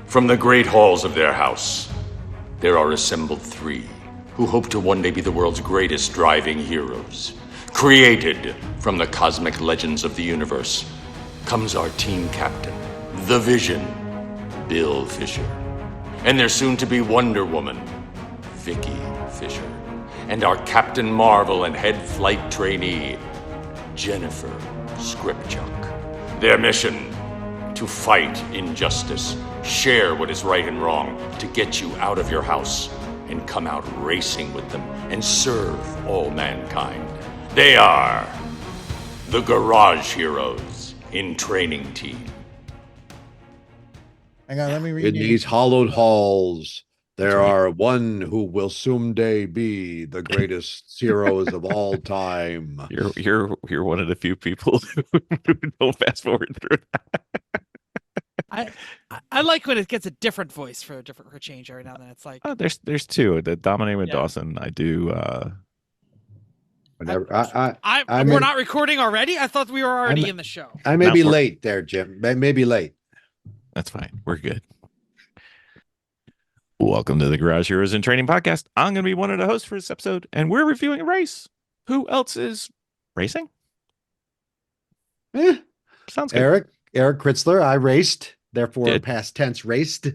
From the great halls of their house, there are assembled three who hope to one day be the world's greatest driving heroes. Created from the cosmic legends of the universe comes our team captain, the Vision, Bill Fisher, and their soon-to-be Wonder Woman, Vicky Fisher, and our Captain Marvel and head flight trainee, Jennifer Scripchuk. Their mission: to fight injustice, share what is right and wrong, to get you out of your house and come out racing with them and serve all mankind. They are the Garage Heroes in Training Team. Hang on, let me read In you. these hollowed halls, there are one who will someday be the greatest heroes of all time. You're one of the few people who don't fast forward through that. I like when it gets a different voice for a change every now and then. It's like, Oh, there's two. The Dominic with Yeah. Dawson. I do. Whenever, we're not recording already? I thought we were already in the show. I may Not be for- late there, Jim. I may be late. That's fine. We're good. Welcome to the Garage Heroes in Training podcast. I'm going to be one of the hosts for this episode, and we're reviewing a race. Who else is racing? Sounds good. Eric Kritzler. I raced, therefore Did. past tense raced.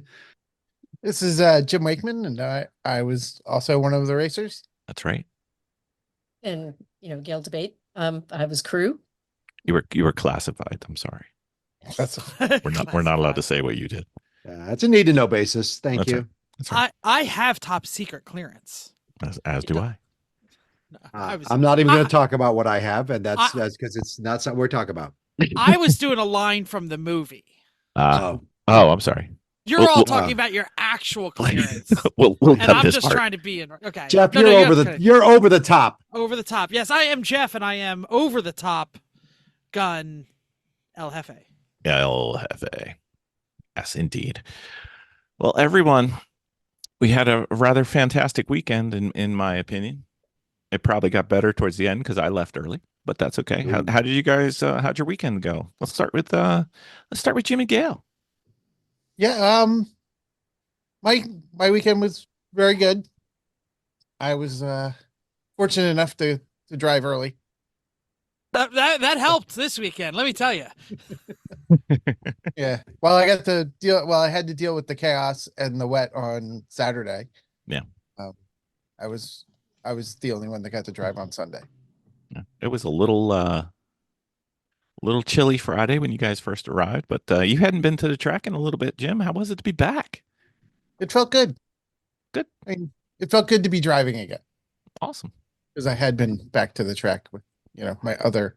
This is Jim Wakeman, and I was also one of the racers. That's right. And Gayle debate. I was crew. You were classified. I'm sorry. That's We're not allowed to say what you did. It's a need to know basis. Thank That's you. right. That's right. I have top secret clearance. As do I. I'm not even going to talk about what I have, and that's because it's not something we're talking about. I was doing a line from the movie. Oh, I'm sorry. You're Well, all well, talking about your actual clearance. we'll And cut I'm this just part. trying to be in. Okay. Jeff, No, you're no, over yeah, the okay. you're over the top. Over the top. Yes, I am Jeff, and I am over the top gun El Jefe. El Jefe. Yes, indeed. Well, everyone, we had a rather fantastic weekend, in my opinion. It probably got better towards the end because I left early, but that's okay. How did you guys? How'd your weekend go? Let's start with Jim and Gayle. Yeah. My weekend was very good. I was fortunate enough to drive early. That helped this weekend. Let me tell you. Yeah. Well, I got to deal. Well, I had to deal with the chaos and the wet on Saturday. Yeah. I was the only one that got to drive on Sunday. It was a little chilly Friday when you guys first arrived, but you hadn't been to the track in a little bit, Jim. How was it to be back? It felt good. Good. I mean, it felt good to be driving again Awesome. because I had been back to the track with my other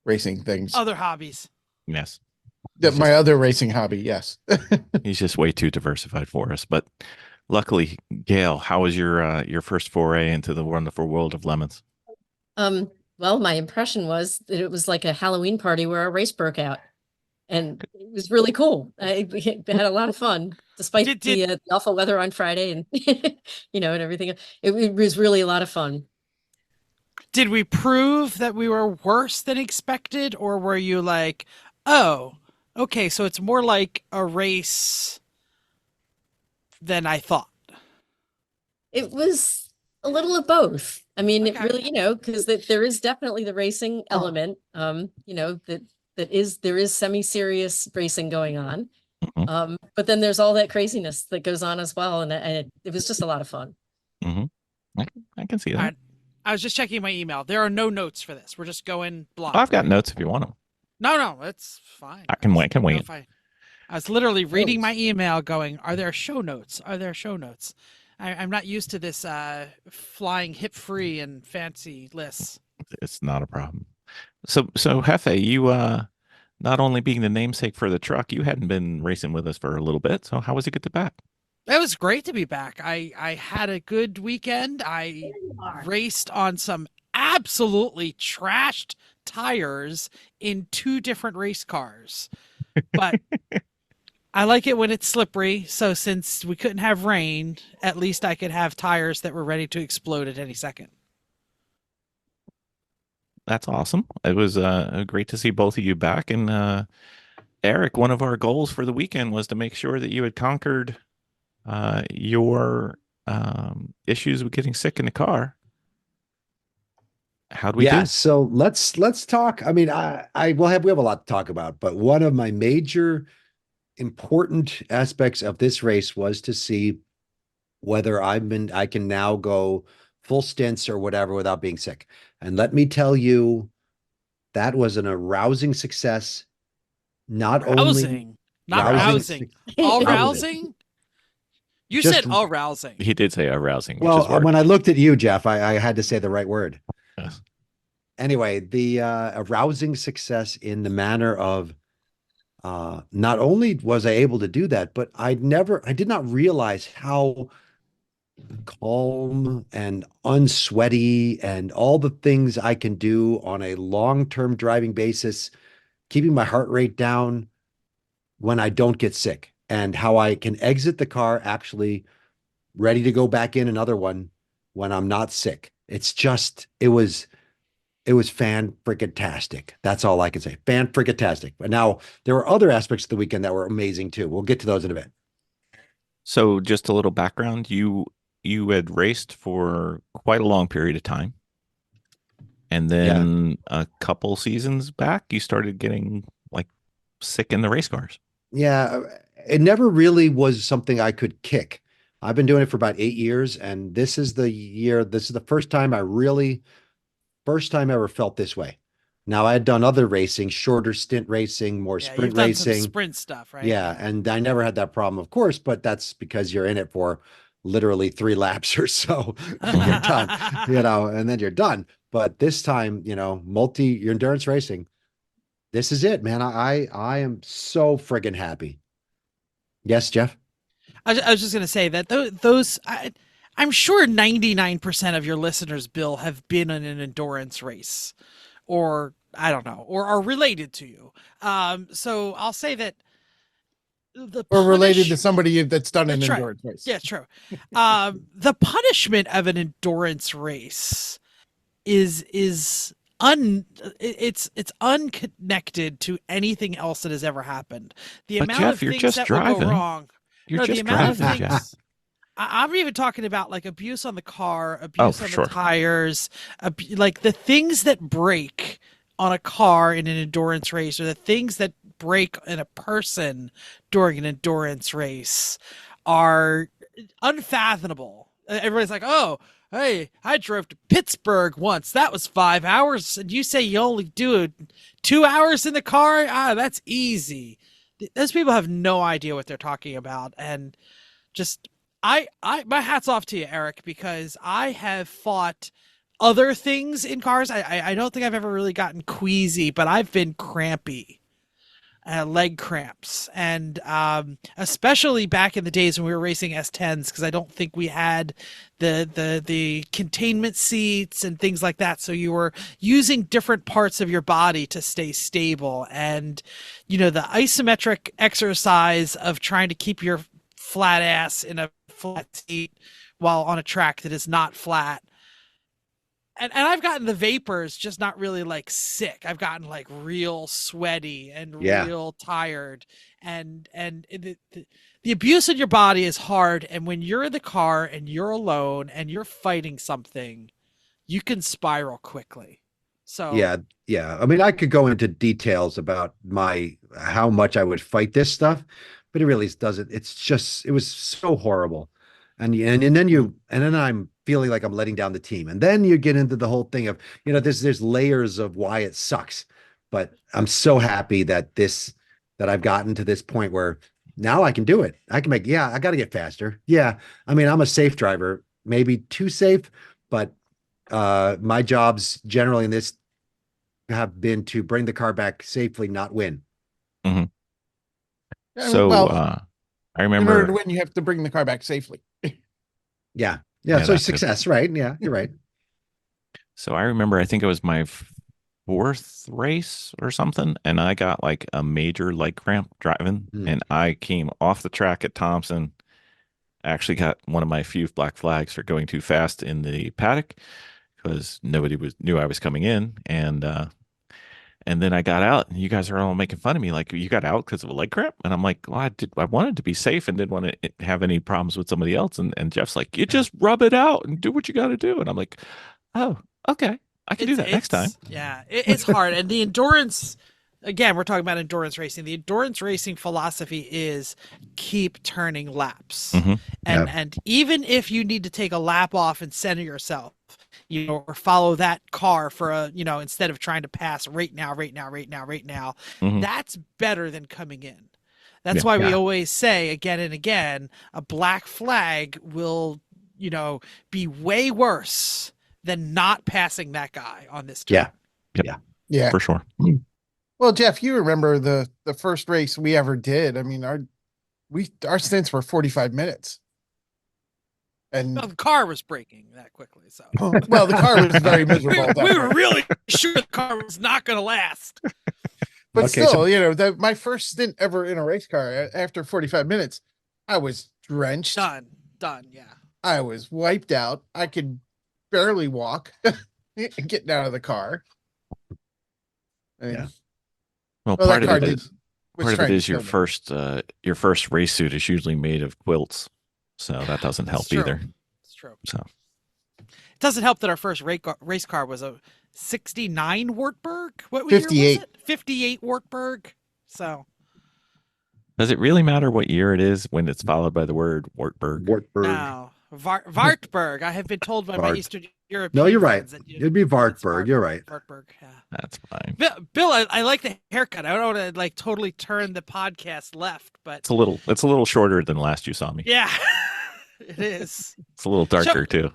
racing things. Other hobbies. Yes. My other racing hobby, yes. He's just way too diversified for us. But luckily, Gayle, how was your first foray into the wonderful world of lemons? Well, my impression was that it was like a Halloween party where a race broke out, and it was really cool. I had a lot of fun despite the awful weather on Friday and and everything. It was really a lot of fun. Did we prove that we were worse than expected, or were you like, oh, okay, so it's more like a race than I thought? It was a little of both. I mean, Okay. it really, because there is definitely the racing element, that there is semi-serious racing going on. Mhm. But then there's all that craziness that goes on as well. And it was just a lot of fun. Mm-hmm. I can see that. All right. I was just checking my email. There are no notes for this. We're just going blind. I've got notes if you want them. No, it's fine. I can wait. I was literally reading my email going, are there show notes? Are there show notes? I'm not used to this flying hip-free and fancy lists. It's not a problem. So Jefe, you not only being the namesake for the truck, you hadn't been racing with us for a little bit. So how was it get to back? It was great to be back. I had a good weekend. I raced on some absolutely trashed tires in 2 different race cars. But I like it when it's slippery. So since we couldn't have rain, at least I could have tires that were ready to explode at any second. That's awesome. It was great to see both of you back. And Eric, one of our goals for the weekend was to make sure that you had conquered your issues with getting sick in the car. How'd we Yeah, do? so let's talk. I mean, we have a lot to talk about, but one of my major important aspects of this race was to see whether I can now go full stints or whatever without being sick. And let me tell you, that was an arousing success. Not only Rousing, not rousing, rousing. All rousing. rousing? You Just said arousing. He did say arousing, which Well, is work. when I looked at you, Jeff, I had to say the right word. Yes. Anyway, the arousing success in the manner of not only was I able to do that, but I did not realize how calm and unsweaty and all the things I can do on a long-term driving basis, keeping my heart rate down when I don't get sick, and how I can exit the car actually ready to go back in another one when I'm not sick. It was fan freaking tastic. That's all I can say. Fan freaking tastic. But now there were other aspects of the weekend that were amazing too. We'll get to those in a bit. So just a little background, you had raced for quite a long period of time. And then a couple seasons back, you started getting like sick in the race cars. Yeah, it never really was something I could kick. I've been doing it for about 8 years, and this is the first time I ever felt this way. Now, I had done other racing, shorter stint racing, more Yeah, sprint you've done some racing. sprint stuff, right? Yeah, and I never had that problem, of course, but that's because you're in it for literally 3 laps or so, and you're done, and then you're done. But this time, your endurance racing, this is it, man. I am so friggin' happy. Yes, Jeff? I was just going to say that I'm sure 99% of your listeners, Bill, have been in an endurance race, or I don't know, or are related to you. So I'll say that Or related to somebody that's done an That's right. endurance race. Yeah, true. The punishment of an endurance race is it's unconnected to anything else that has ever happened. The But amount Jeff, of you're things just that will go driving. wrong. You're No, just the amount of driving, things. Jeff. I'm even talking about like abuse on the car, abuse on sure. the tires, like the things that break on a car in an endurance race, or the things that break in a person during an endurance race are unfathomable. Everybody's like, "Oh, hey, I drove to Pittsburgh once. That was 5 hours." And you say you only do 2 hours in the car? Ah, that's easy. Those people have no idea what they're talking about. And just, my hat's off to you, Eric, because I have fought other things in cars. I don't think I've ever really gotten queasy, but I've been crampy. Leg cramps, and especially back in the days when we were racing S10s, because I don't think we had the containment seats and things like that. So you were using different parts of your body to stay stable, and the isometric exercise of trying to keep your flat ass in a flat seat while on a track that is not flat. And I've gotten the vapors, just not really like sick. I've gotten like real sweaty and real tired, and the abuse in your body is hard. And when you're in the car and you're alone and you're fighting something, you can spiral quickly. So yeah. I mean, I could go into details about how much I would fight this stuff, but it really doesn't. It was so horrible. And then I'm feeling like I'm letting down the team. And then you get into the whole thing of, there's layers of why it sucks. But I'm so happy that I've gotten to this point where now I can do it. I got to get faster. Yeah. I mean, I'm a safe driver, maybe too safe, but my jobs generally in this have been to bring the car back safely, not win. Mm-hmm. So, I remember in order to win, you have to bring the car back safely. Yeah. Yeah, So success, right? Yeah, you're right. So I remember, I think it was my fourth race or something, and I got like a major leg cramp driving, and I came off the track at Thompson. I actually got one of my few black flags for going too fast in the paddock because nobody knew I was coming in, and And then I got out, and you guys are all making fun of me, like, you got out because of a leg cramp. And I'm like, well, I wanted to be safe and didn't want to have any problems with somebody else. And Jeff's like, you just rub it out and do what you got to do. And I'm like, oh, okay, I can do that next time. Yeah, it's hard. And the endurance, again, we're talking about endurance racing. The endurance racing philosophy is keep turning laps. And even if you need to take a lap off and center yourself, or follow that car for instead of trying to pass right now, that's better than coming in. That's why we always say again and again, a black flag will, be way worse than not passing that guy on this turn. Yeah, for sure. Well, Jeff, you remember the first race we ever did. I mean, our stints were 45 minutes. And the car was breaking that quickly. So well, the car was very miserable. we were really sure the car was not going to last. But still, my first stint ever in a race car, after 45 minutes, I was drenched. Done. Yeah. I was wiped out. I could barely walk getting out of the car. Well, part of it is your first race suit is usually made of quilts. So that doesn't help either. It's true. So it doesn't help that our first race car was a 69 Wartburg. What 58. year was it? 58 Wartburg. So does it really matter what year it is when it's followed by the word Wartburg? No. Wartburg. I have been told by my Eastern European. No, you're right. That It'd be Wartburg. You're right. Wartburg. Yeah. That's fine. Bill, I like the haircut. I don't want to totally turn the podcast left, but it's a little shorter than last you saw me. Yeah, it is. It's a little darker too.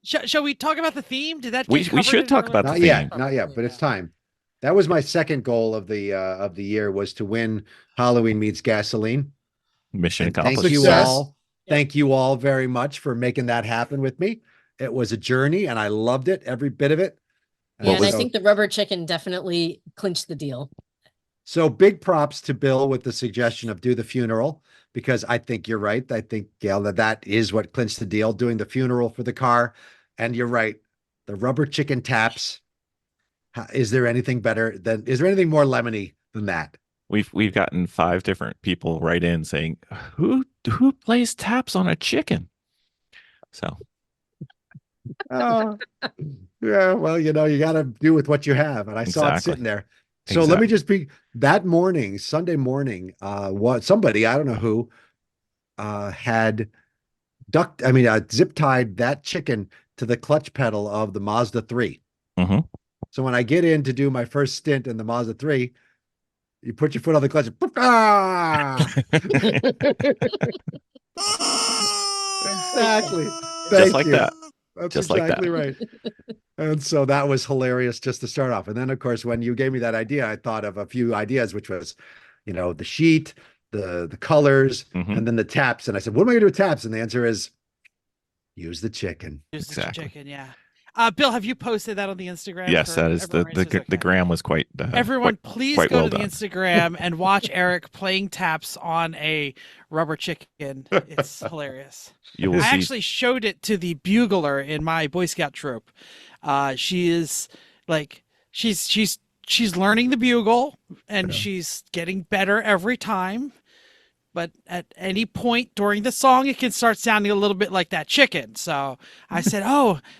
Shall we talk about the theme? Did that? We should talk about the theme. Not yet, but it's time. That was my second goal of the year, was to win Halloween Meets Gasoline. Mission accomplished. Thank you all. Thank you all very much for making that happen with me. It was a journey, and I loved it, every bit of it. Yeah, and I think the rubber chicken definitely clinched the deal. So big props to Bill with the suggestion of do the funeral, because I think you're right. I think, Gayle, that is what clinched the deal, doing the funeral for the car. And you're right. The rubber chicken taps. Is there anything more lemony than that? We've gotten 5 different people right in saying, who plays taps on a chicken? So yeah, well, you got to do with what you have. And I saw it sitting there. So let me just be that morning, Sunday morning, somebody, I don't know who, had zip tied that chicken to the clutch pedal of the Mazda 3. So when I get in to do my first stint in the Mazda 3, you put your foot on the clutch. Exactly. Just like that. That's just exactly right. And so that was hilarious just to start off. And then, of course, when you gave me that idea, I thought of a few ideas, which was, the sheet, the colors, and then the taps. And I said, what am I going to do with taps? And the answer is use the chicken. Use the chicken, yeah. Bill, have you posted that on the Instagram? Yes, that is the gram was quite. Everyone, please go to the Instagram and watch Eric playing taps on a rubber chicken. It's hilarious. I actually showed it to the bugler in my Boy Scout troop. She is she's learning the bugle, and she's getting better every time. But at any point during the song, it can start sounding a little bit like that chicken. So I said,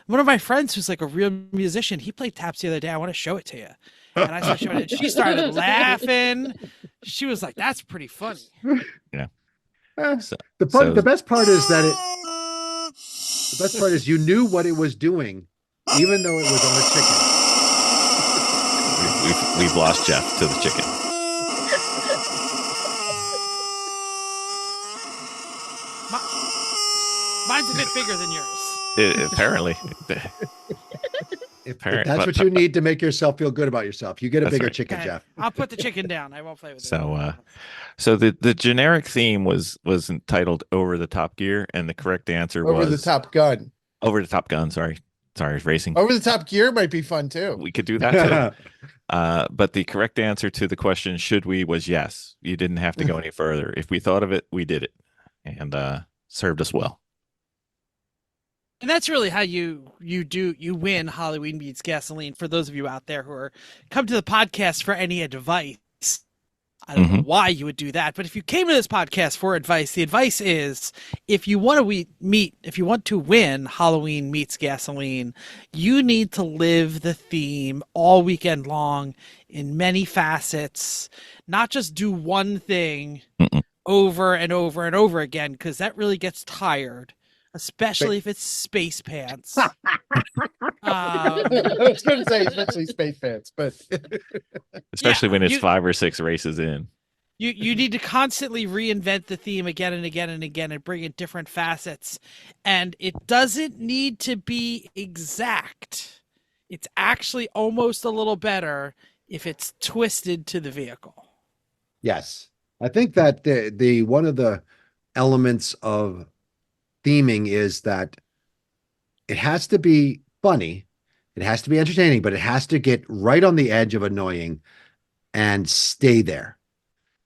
one of my friends who's like a real musician, he played taps the other day. I want to show it to you. And I started showing it. She started laughing. She was like, that's pretty funny. Yeah. The best part is you knew what it was doing, even though it was on a chicken. We've lost Jeff to the chicken. Mine's a bit bigger than yours. Apparently. If that's what you need to make yourself feel good about yourself, you get a bigger chicken, Okay. Jeff. I'll put the chicken down. I won't play with it. So the generic theme was entitled Over the Top Gear, and the correct answer was Over the Top Gun. Over the Top Gun. Sorry, racing. Over the Top Gear might be fun too. We could do that too. But the correct answer to the question, should we, was yes. You didn't have to go any further. If we thought of it, we did it, and served us well. And that's really how you win Halloween Beats Gasoline. For those of you out there who are come to the podcast for any advice, I don't know why you would do that, but if you came to this podcast for advice, the advice is if you want to win Halloween Meets Gasoline, you need to live the theme all weekend long in many facets, not just do one thing over and over and over again, because that really gets tired, especially if it's space pants. I was going to say especially space pants, but Especially when it's 5 or 6 races in. You need to constantly reinvent the theme again and again and again and bring in different facets. And it doesn't need to be exact. It's actually almost a little better if it's twisted to the vehicle. Yes. I think that the one of the elements of theming is that it has to be funny, it has to be entertaining, but it has to get right on the edge of annoying and stay there.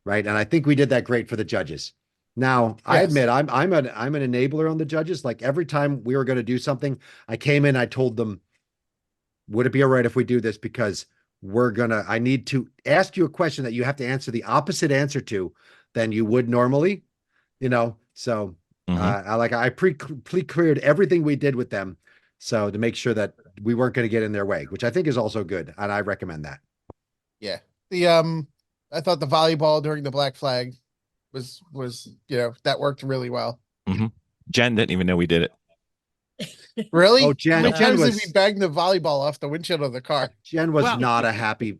Right. And I think we did that great for the judges. Now, I admit I'm an enabler on the judges. Like every time we were going to do something, I came in, I told them, would it be all right if we do this? Because I need to ask you a question that you have to answer the opposite answer to than you would normally, So I pre-cleared everything we did with them. So to make sure that we weren't going to get in their way, which I think is also good. And I recommend that. yeah, I thought the volleyball during the Black Flag was that worked really well. Jen didn't even know we did it. Really? Oh, Jen, How many times was, did we bang the volleyball off the windshield of the car? Jen was not a happy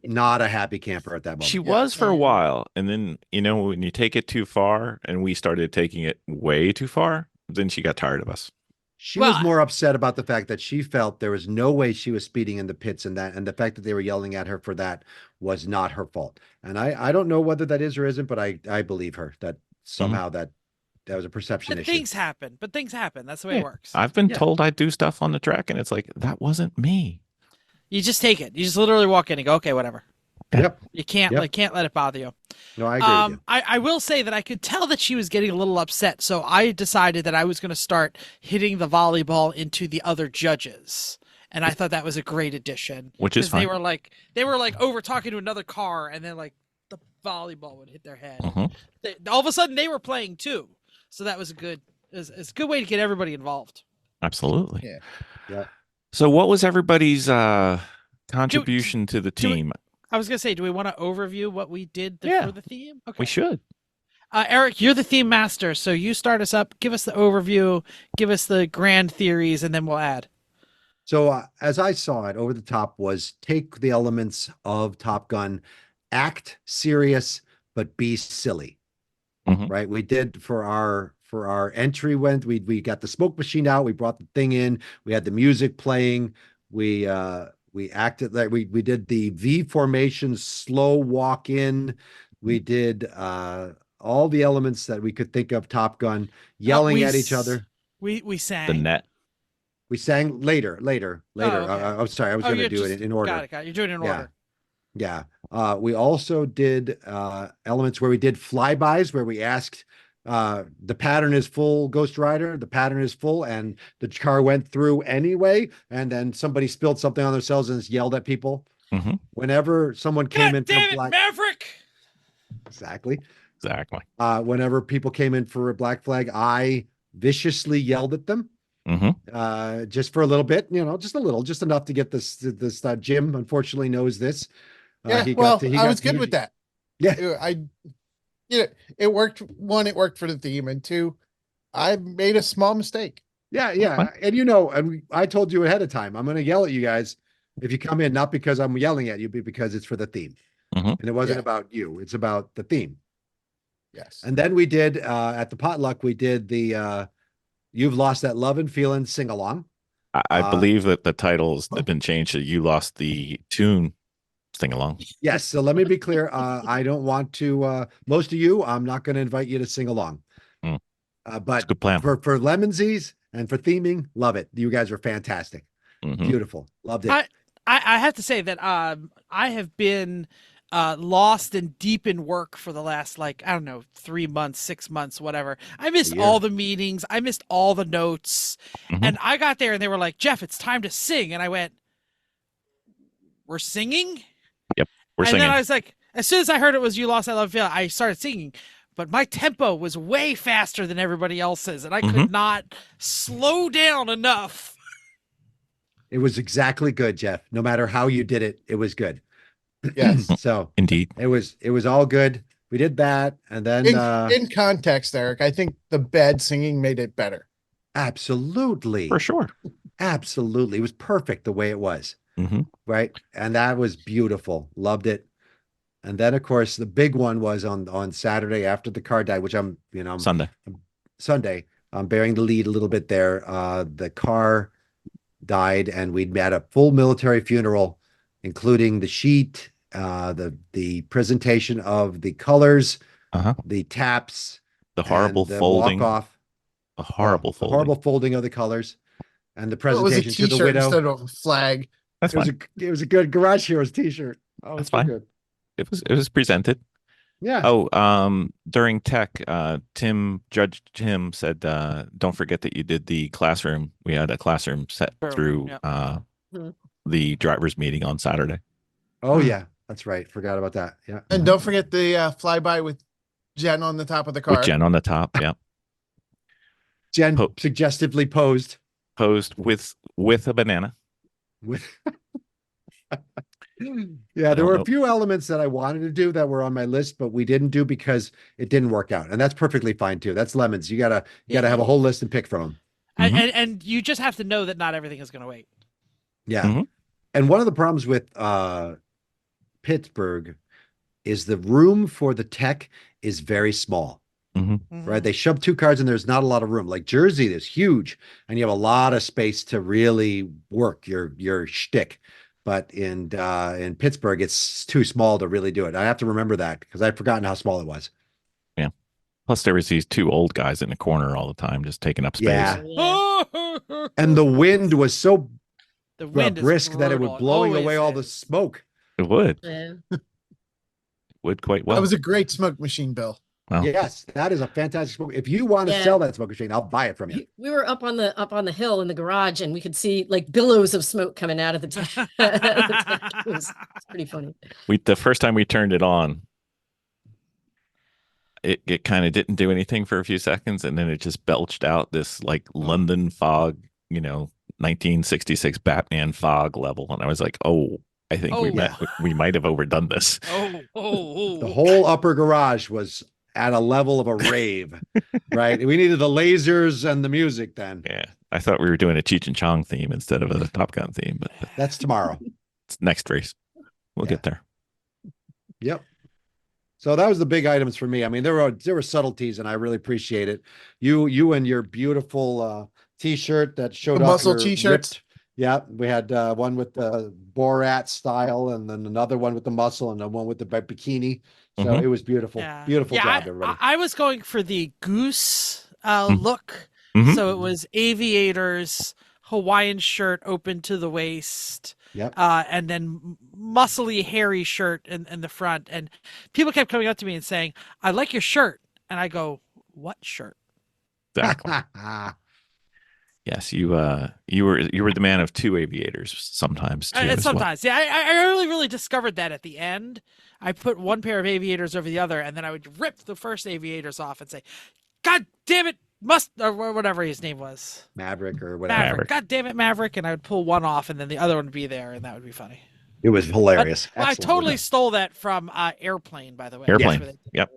camper at that moment. She was for a while, and then when you take it too far, and we started taking it way too far, then she got tired of us. She was more upset about the fact that she felt there was no way she was speeding in the pits, and the fact that they were yelling at her for that was not her fault. And I don't know whether that is or isn't, but I believe her that somehow that was a perception issue. Things happen. That's the way it works. I've been told I do stuff on the track, and it's like, that wasn't me. You just take it. You just literally walk in and go, okay, whatever. Yep. You can't let it bother you. No, I agree with you. I will say that I could tell that she was getting a little upset, so I decided that I was going to start hitting the volleyball into the other judges, and I thought that was a great addition. Which is fine. They were like over talking to another car, and then like the volleyball would hit their head. All of a sudden, they were playing too, so that was it's a good way to get everybody involved. Absolutely. Yeah. So, what was everybody's contribution to the team? I was going to say, do we want to overview what we did for the theme? Okay. We should. Eric, you're the theme master, so you start us up. Give us the overview, give us the grand theories, and then we'll add. So as I saw it, over the top was take the elements of Top Gun, act serious, but be silly. Right? We did for our entry we got the smoke machine out, we brought the thing in, we had the music playing, we acted like we did the V formation slow walk in, we did all the elements that we could think of Top Gun, yelling at each other. We sang the net. We sang later. Oh, okay. I'm sorry, I was going to do it in order. Got it. You're doing it in order. Yeah. We also did elements where we did flybys, where we asked the pattern is full, Ghost Rider, the pattern is full, and the car went through anyway, and then somebody spilled something on themselves and yelled at people. Whenever someone came in from Black Maverick. Exactly. Whenever people came in for a Black Flag, I viciously yelled at them. Just for a little bit, just enough to get this. Jim unfortunately knows this. I was good with that. Yeah, it worked. One, it worked for the theme, and two, I made a small mistake. Yeah, and I told you ahead of time, I'm going to yell at you guys if you come in, not because I'm yelling at you, but because it's for the theme, and it wasn't about you; it's about the theme. Yes. And then we did at the potluck, we did the You've Lost That Love and Feeling sing along. I believe that the titles have been changed to You Lost the Tune sing along. Yes. So let me be clear. I don't want to, most of you, I'm not going to invite you to sing along. But good plan. For Lemonsies and for theming, love it. You guys are fantastic. Beautiful. Loved it. I have to say that I have been lost and deep in work for the last, like, I don't know, 3 months, 6 months, whatever. I missed year. all the meetings. I missed all the notes. Mhm. And I got there and they were like, Jeff, it's time to sing. And I went, we're singing? We're and singing. then I was like, as soon as I heard it was You Lost, I Love You, I started singing. But my tempo was way faster than everybody else's. And I could not slow down enough. It was exactly good, Jeff. No matter how you did it, it was good. Yes. So Indeed. it was all good. We did that, and then In context, Eric, I think the bad singing made it better. absolutely, For sure. absolutely, it was perfect the way it was, Mhm. right? And that was beautiful. Loved it. And then, of course, the big one was on Saturday after the car died, which I'm Sunday. I'm bearing the lead a little bit there. The car died, and we'd had a full military funeral, including the sheet, the presentation of the colors, the taps, The horrible and the folding. walk off, A horrible the folding. horrible folding of the colors, and the It was a presentation to the t-shirt widow. instead of a flag. That's fine. It was a good Garage Heroes t-shirt. Oh, That's so fine. good. It was presented. Yeah. Oh, during tech, Judge Tim said, don't forget that you did the classroom. We had a classroom set through the driver's meeting on Saturday. Oh yeah, that's right. Forgot about that. Yeah. And don't forget the flyby with Jen on the top of the car. With Jen on the top, yeah. Jen suggestively posed with a banana. with yeah, there were a few elements that I wanted to do that were on my list, but we didn't do because it didn't work out. And that's perfectly fine too. That's lemons. You gotta have a whole list and pick from them. And you just have to know that not everything is going to wait. Yeah. And one of the problems with Pittsburgh is the room for the tech is very small. Right? They shove 2 cars and there's not a lot of room. Like Jersey is huge and you have a lot of space to really work your shtick. But in Pittsburgh, it's too small to really do it. I have to remember that because I'd forgotten how small it was. Yeah. Plus there was these 2 old guys in the corner all the time, just taking up space. Yeah. And the wind was so brisk that it was blowing Always away all the smoke. It would. Yeah. Would quite well. That was a great smoke machine, Bill. Wow. Yes, that is a fantastic smoke. If you want to sell that smoke machine, I'll buy it from you. We were up on the hill in the garage, and we could see like billows of smoke coming out of the tank. It was pretty funny. The first time we turned it on, it kind of didn't do anything for a few seconds, and then it just belched out this like London fog, 1966 Batman fog level, and I was like, oh. I think we might have overdone this. The whole upper garage was at a level of a rave, right? We needed the lasers and the music then. Yeah. I thought we were doing a Cheech and Chong theme instead of a Top Gun theme, but that's tomorrow. It's next race. We'll get there. Yep. So that was the big items for me. I mean, there were subtleties and I really appreciate it. You and your beautiful t-shirt that showed the off muscle your t-shirts. ripped. Yeah, we had one with the Borat style, and then another one with the muscle, and then one with the bikini. So it was beautiful. Yeah. Beautiful job, everybody. I was going for the goose look. So it was aviators, Hawaiian shirt open to the waist. Yep. And then muscly, hairy shirt in the front. And people kept coming up to me and saying, I like your shirt. And I go, what shirt? Exactly. Yes, you were the man of 2 aviators sometimes too. Sometimes, yeah. I really discovered that at the end. I put one pair of aviators over the other, and then I would rip the first aviators off and say, "God damn it, or whatever his name was, Maverick or whatever." Maverick. God damn it, Maverick, and I would pull one off, and then the other one would be there, and that would be funny. It was hilarious. I totally stole that from Airplane, by the way. Airplane. Yep.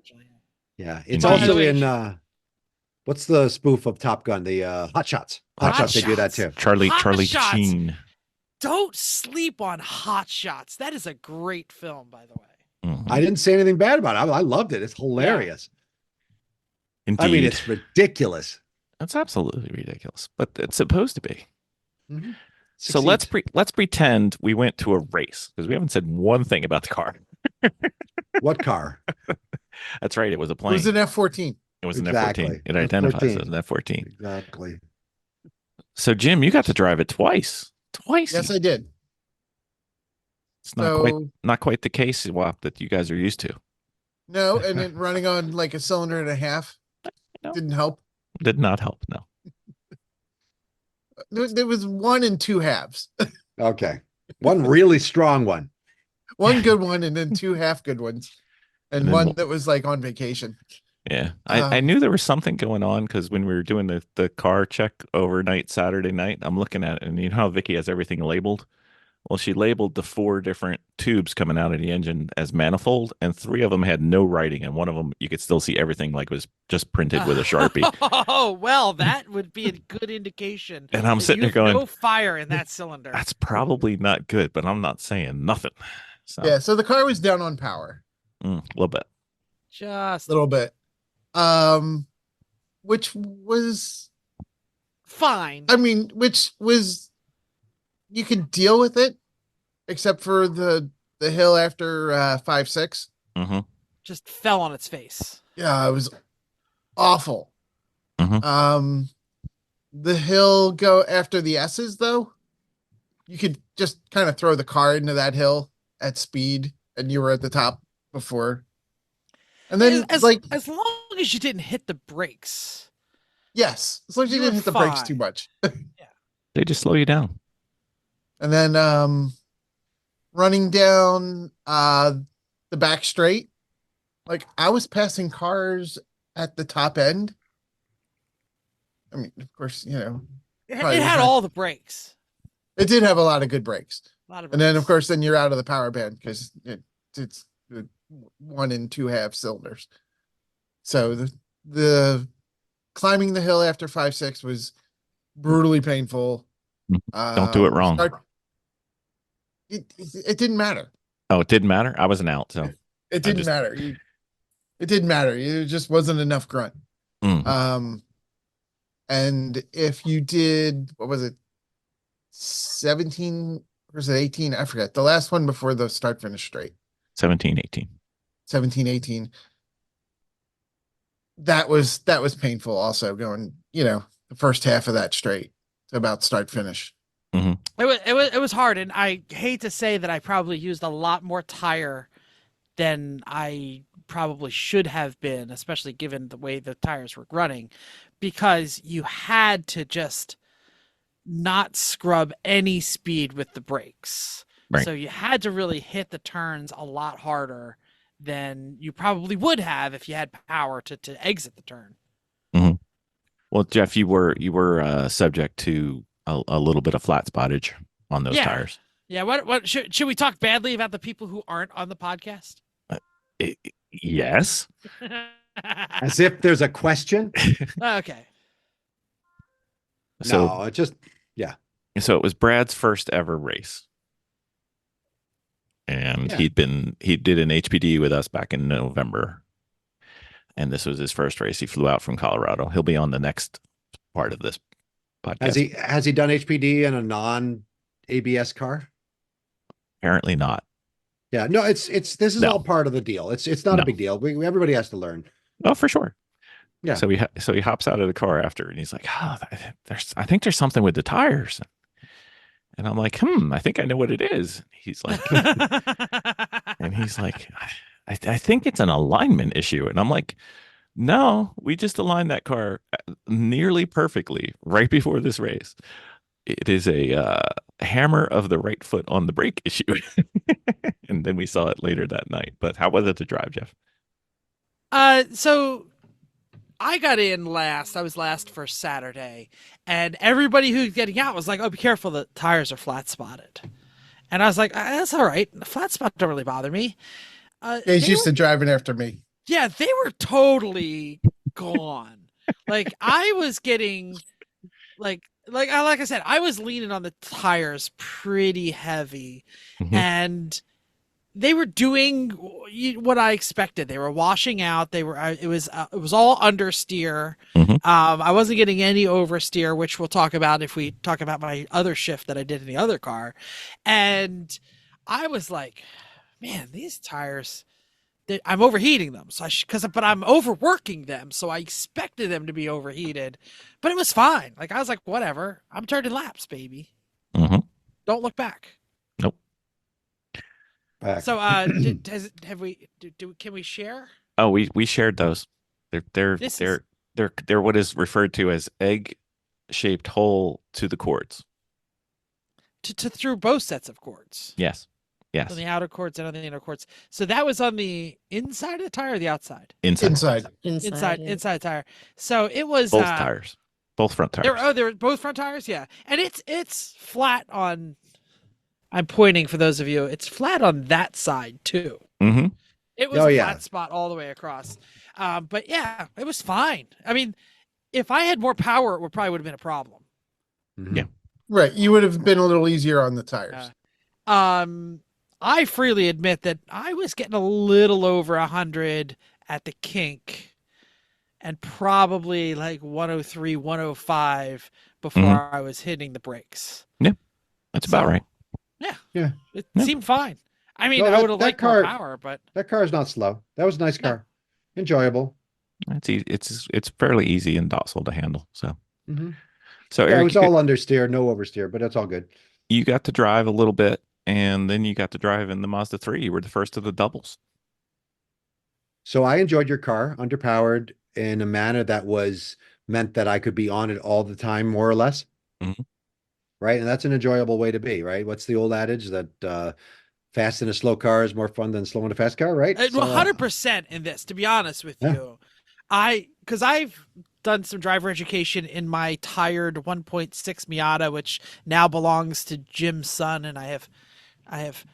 Yeah, it's also in. What's the spoof of Top Gun? The Hot Shots. Hot Shots. They do that too. Charlie Shots. Sheen. Don't sleep on Hot Shots. That is a great film, by the way. I didn't say anything bad about it. I loved it. It's hilarious. Indeed. I mean, it's ridiculous. That's absolutely ridiculous, but it's supposed to be. So Succeeds. let's pretend we went to a race because we haven't said one thing about the car. What car? That's right. It was a It plane. was an F-14. It was an Exactly. F-14. It It was identifies 14. as an F-14. Exactly. So Jim, you got to drive it twice. Yes, I did. It's So not quite the case swap that you guys are used to. no, and then running on like a cylinder and a half No, didn't help. did not help. No. There was 1 and 2 halves. Okay. One really strong one. One good one and then 2 half good ones. And then one that was like on vacation. Yeah, I knew there was something going on because when we were doing the car check overnight Saturday night, I'm looking at it and you know how Vicky has everything labeled? Well, she labeled the 4 different tubes coming out of the engine as manifold, and 3 of them had no writing, and one of them you could still see everything like it was just printed with a Sharpie. Oh, well, that would be a good indication. And I'm that sitting you there have going, no fire in that cylinder. that's probably not good, but I'm not saying nothing. So, Yeah, so the car was down on power a little bit. Just a little bit. Which was fine. I mean, which was you could deal with it, except for the hill after 5-6. Mm-hmm. Just fell on its face. Yeah, it was awful. Mhm. The hill go after the S's though. You could just kind of throw the car into that hill at speed, and you were at the top before. And then as like long as you didn't hit the brakes. yes, as long as you You didn't were hit the brakes fine. too much. They just slow you down. And then running down the back straight, like I was passing cars at the top end. I mean, of course, you know, It probably had not- all the brakes. it did have a lot of good brakes. A lot of And then of brakes. course then you're out of the power band because it's 1 and 2 half cylinders. So the climbing the hill after 5-6 was brutally painful. Don't do it wrong. It didn't matter. Oh, it didn't matter. I wasn't out, so It didn't just- matter. It didn't matter. It just wasn't enough grunt. Mm. And if you did, what was it? 17 or was it 18? I forget. The last one before the start finish straight. 17, 18. 17, 18. That was painful also going, you know, the first half of that straight to about start finish. It was hard, and I hate to say that I probably used a lot more tire than I probably should have been, especially given the way the tires were running, because you had to just not scrub any speed with the brakes. Right. So you had to really hit the turns a lot harder than you probably would have if you had power to exit the turn. Well, Jeff, you were subject to a little bit of flat spottage on those tires. Yeah. What should we talk badly about the people who aren't on the podcast? Yes. As if there's a question. Okay. So No, it just so it was Brad's first ever race. And Yeah. he did an HPD with us back in November. And this was his first race. He flew out from Colorado. He'll be on the next part of this podcast. has he done HPD in a non ABS car? Apparently not. Yeah, no, this is No. all part of the deal. It's not No. a big deal. Everybody has to learn. Oh, for sure. Yeah. So he hops out of the car after, and he's like, "Oh, I think there's something with the tires." And I'm like, I think I know what it is. He's like, I think it's an alignment issue. And I'm like, no, we just aligned that car nearly perfectly right before this race. It is a hammer of the right foot on the brake issue. And then we saw it later that night. But how was it to drive, Jeff? So I got in last. I was last for Saturday, and everybody who's getting out was like, "Oh, be careful! The tires are flat spotted." And I was like, "That's all right. The flat spot don't really bother me." Yeah, he's used to driving after me. Yeah, they were totally gone. Like I was getting, like I said, I was leaning on the tires pretty heavy, Mhm. and they were doing what I expected. They were washing out. They were. It was all understeer. Mhm. I wasn't getting any oversteer, which we'll talk about if we talk about my other shift that I did in the other car. And I was like, man, these tires. I'm overheating them, so but I'm overworking them, so I expected them to be overheated, but it was fine. Like I was like, whatever. I'm turning laps, baby. Mhm. Don't look back. Nope. So, can we share? Oh, we shared those. They're This they're is- they're what is referred to as egg-shaped hole to the cords. To through both sets of cords. Yes. On Yes. the outer cords and on the inner cords. So that was on the inside of the tire or the outside? Inside. Inside. Yeah. Inside tire. So it was Both tires. Both front tires. They were both front tires, yeah. And it's flat on. I'm pointing for those of you. It's flat on that side too. Mm-hmm. It was a flat spot all the way across. But yeah, it was fine. I mean, if I had more power, it probably would have been a problem. Mhm. Yeah. Right. You would have been a little easier on the tires. I freely admit that I was getting a little over 100 at the kink and probably like 103, 105 before I was hitting the brakes. That's about right. Yeah. It Yeah. seemed fine. I mean, No, I would have that liked car- more power, but That car is not slow. That was a nice car. Enjoyable. It's easy. It's fairly easy and docile to handle. So Mhm. so Yeah, it Eric, was all understeer, no oversteer, but that's all good. you got to drive a little bit, and then you got to drive in the Mazda 3. You were the first of the doubles. So I enjoyed your car, underpowered in a manner that meant that I could be on it all the time, more or less. Mhm. Right. And that's an enjoyable way to be, right? What's the old adage that fast in a slow car is more fun than slow in a fast car, right? 100% in this, to be honest with Yeah. you. Because I've done some driver education in my tired 1.6 Miata, which now belongs to Jim's son, and I have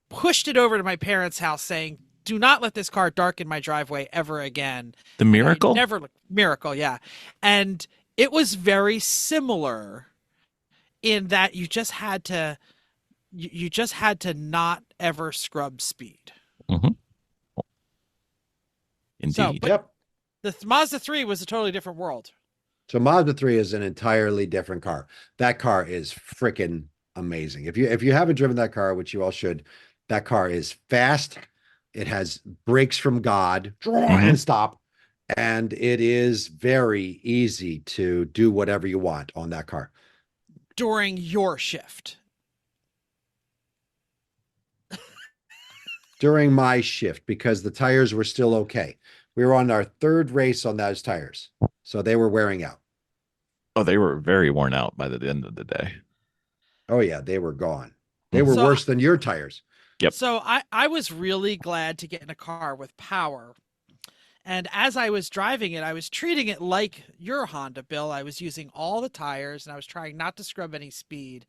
pushed it over to my parents' house saying, do not let this car darken my driveway ever again. The And I Miracle? Miracle, yeah. And it was very similar in that you just had to not ever scrub speed. Indeed. but- Yep. The Mazda 3 was a totally different world. So Mazda 3 is an entirely different car. That car is freaking amazing. If you haven't driven that car, which you all should, that car is fast. It has brakes from God, and stop. And it is very easy to do whatever you want on that car. During your shift. During my shift, because the tires were still okay. We were on our third race on those tires. So they were wearing out. Oh, they were very worn out by the end of the day. Oh yeah, they were gone. They were So- worse than your tires. Yep. So I was really glad to get in a car with power. And as I was driving it, I was treating it like your Honda, Bill. I was using all the tires and I was trying not to scrub any speed.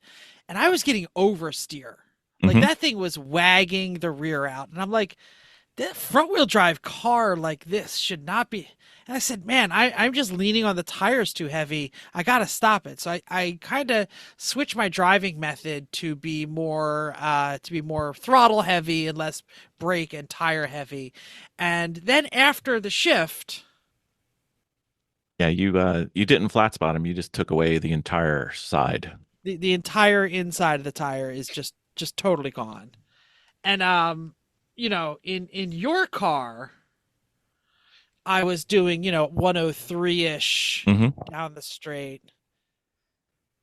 And I was getting oversteer. Like Mhm. that thing was wagging the rear out. And I'm like, that front wheel drive car like this should not be. And I said, man, I'm just leaning on the tires too heavy. I got to stop it. So I kind of switched my driving method to be more throttle heavy and less brake and tire heavy. And then after the shift, Yeah, you didn't flat spot him. You just took away the entire side. the entire inside of the tire is just totally gone. And in your car, I was doing 103-ish Mhm. down the straight.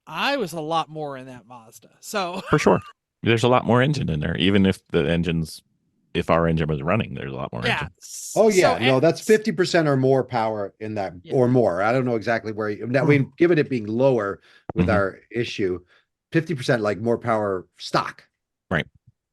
I was a lot more in that Mazda. So For sure. There's a lot more engine in there. Even if if our engine was running, there's a lot more yeah. engine. Oh yeah, So no, that's it's- 50% or more power in that, Yeah. or more. I don't know exactly where given it being lower with Mhm. our issue, 50% like more power stock.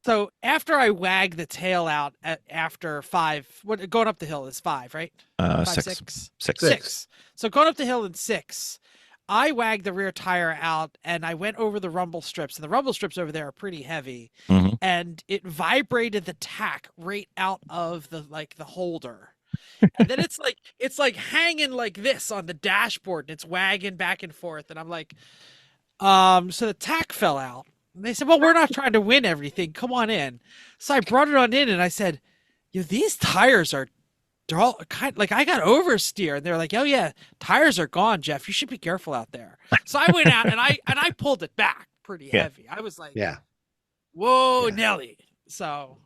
So after I wagged the tail out after 5, going up the hill is 5, right? 5, 6. 6. 6. So going up the hill in 6, I wagged the rear tire out and I went over the rumble strips, and the rumble strips over there are pretty heavy, Mhm. and it vibrated the tack right out of the holder. And then it's like hanging like this on the dashboard and it's wagging back and forth. And I'm like, so the tack fell out. And they said, well, we're not trying to win everything. Come on in. So I brought it on in and I said, these tires they're all kind like I got oversteer. And they're like, oh yeah, tires are gone, Jeff. You should be careful out there. So I went out and I pulled it back pretty Yeah. heavy. I was like, Yeah. whoa, Yeah. Nelly. So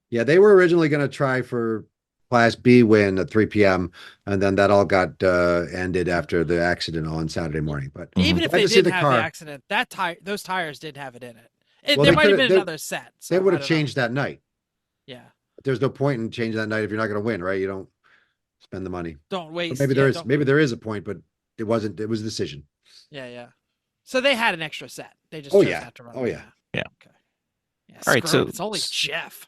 Yeah, they were originally going to try for Class B win at 3 p.m. and then that all got ended after the accident on Saturday morning. But even if Glad they to see didn't the have car. the accident, those tires did have it in it. Well, there they might have could've- been they- another set. So They would I have don't know. changed that night. Yeah. There's no point in changing that night if you're not going to win, right? You don't spend the money. Don't But waste. maybe yeah, there is don't maybe waste. there is a point, but it wasn't. It was a decision. Yeah. So they had an extra set. They just Oh, chose yeah. not to run. Oh, it. yeah. Yeah. Okay. Yeah, All right, screw so- it. It's only Jeff.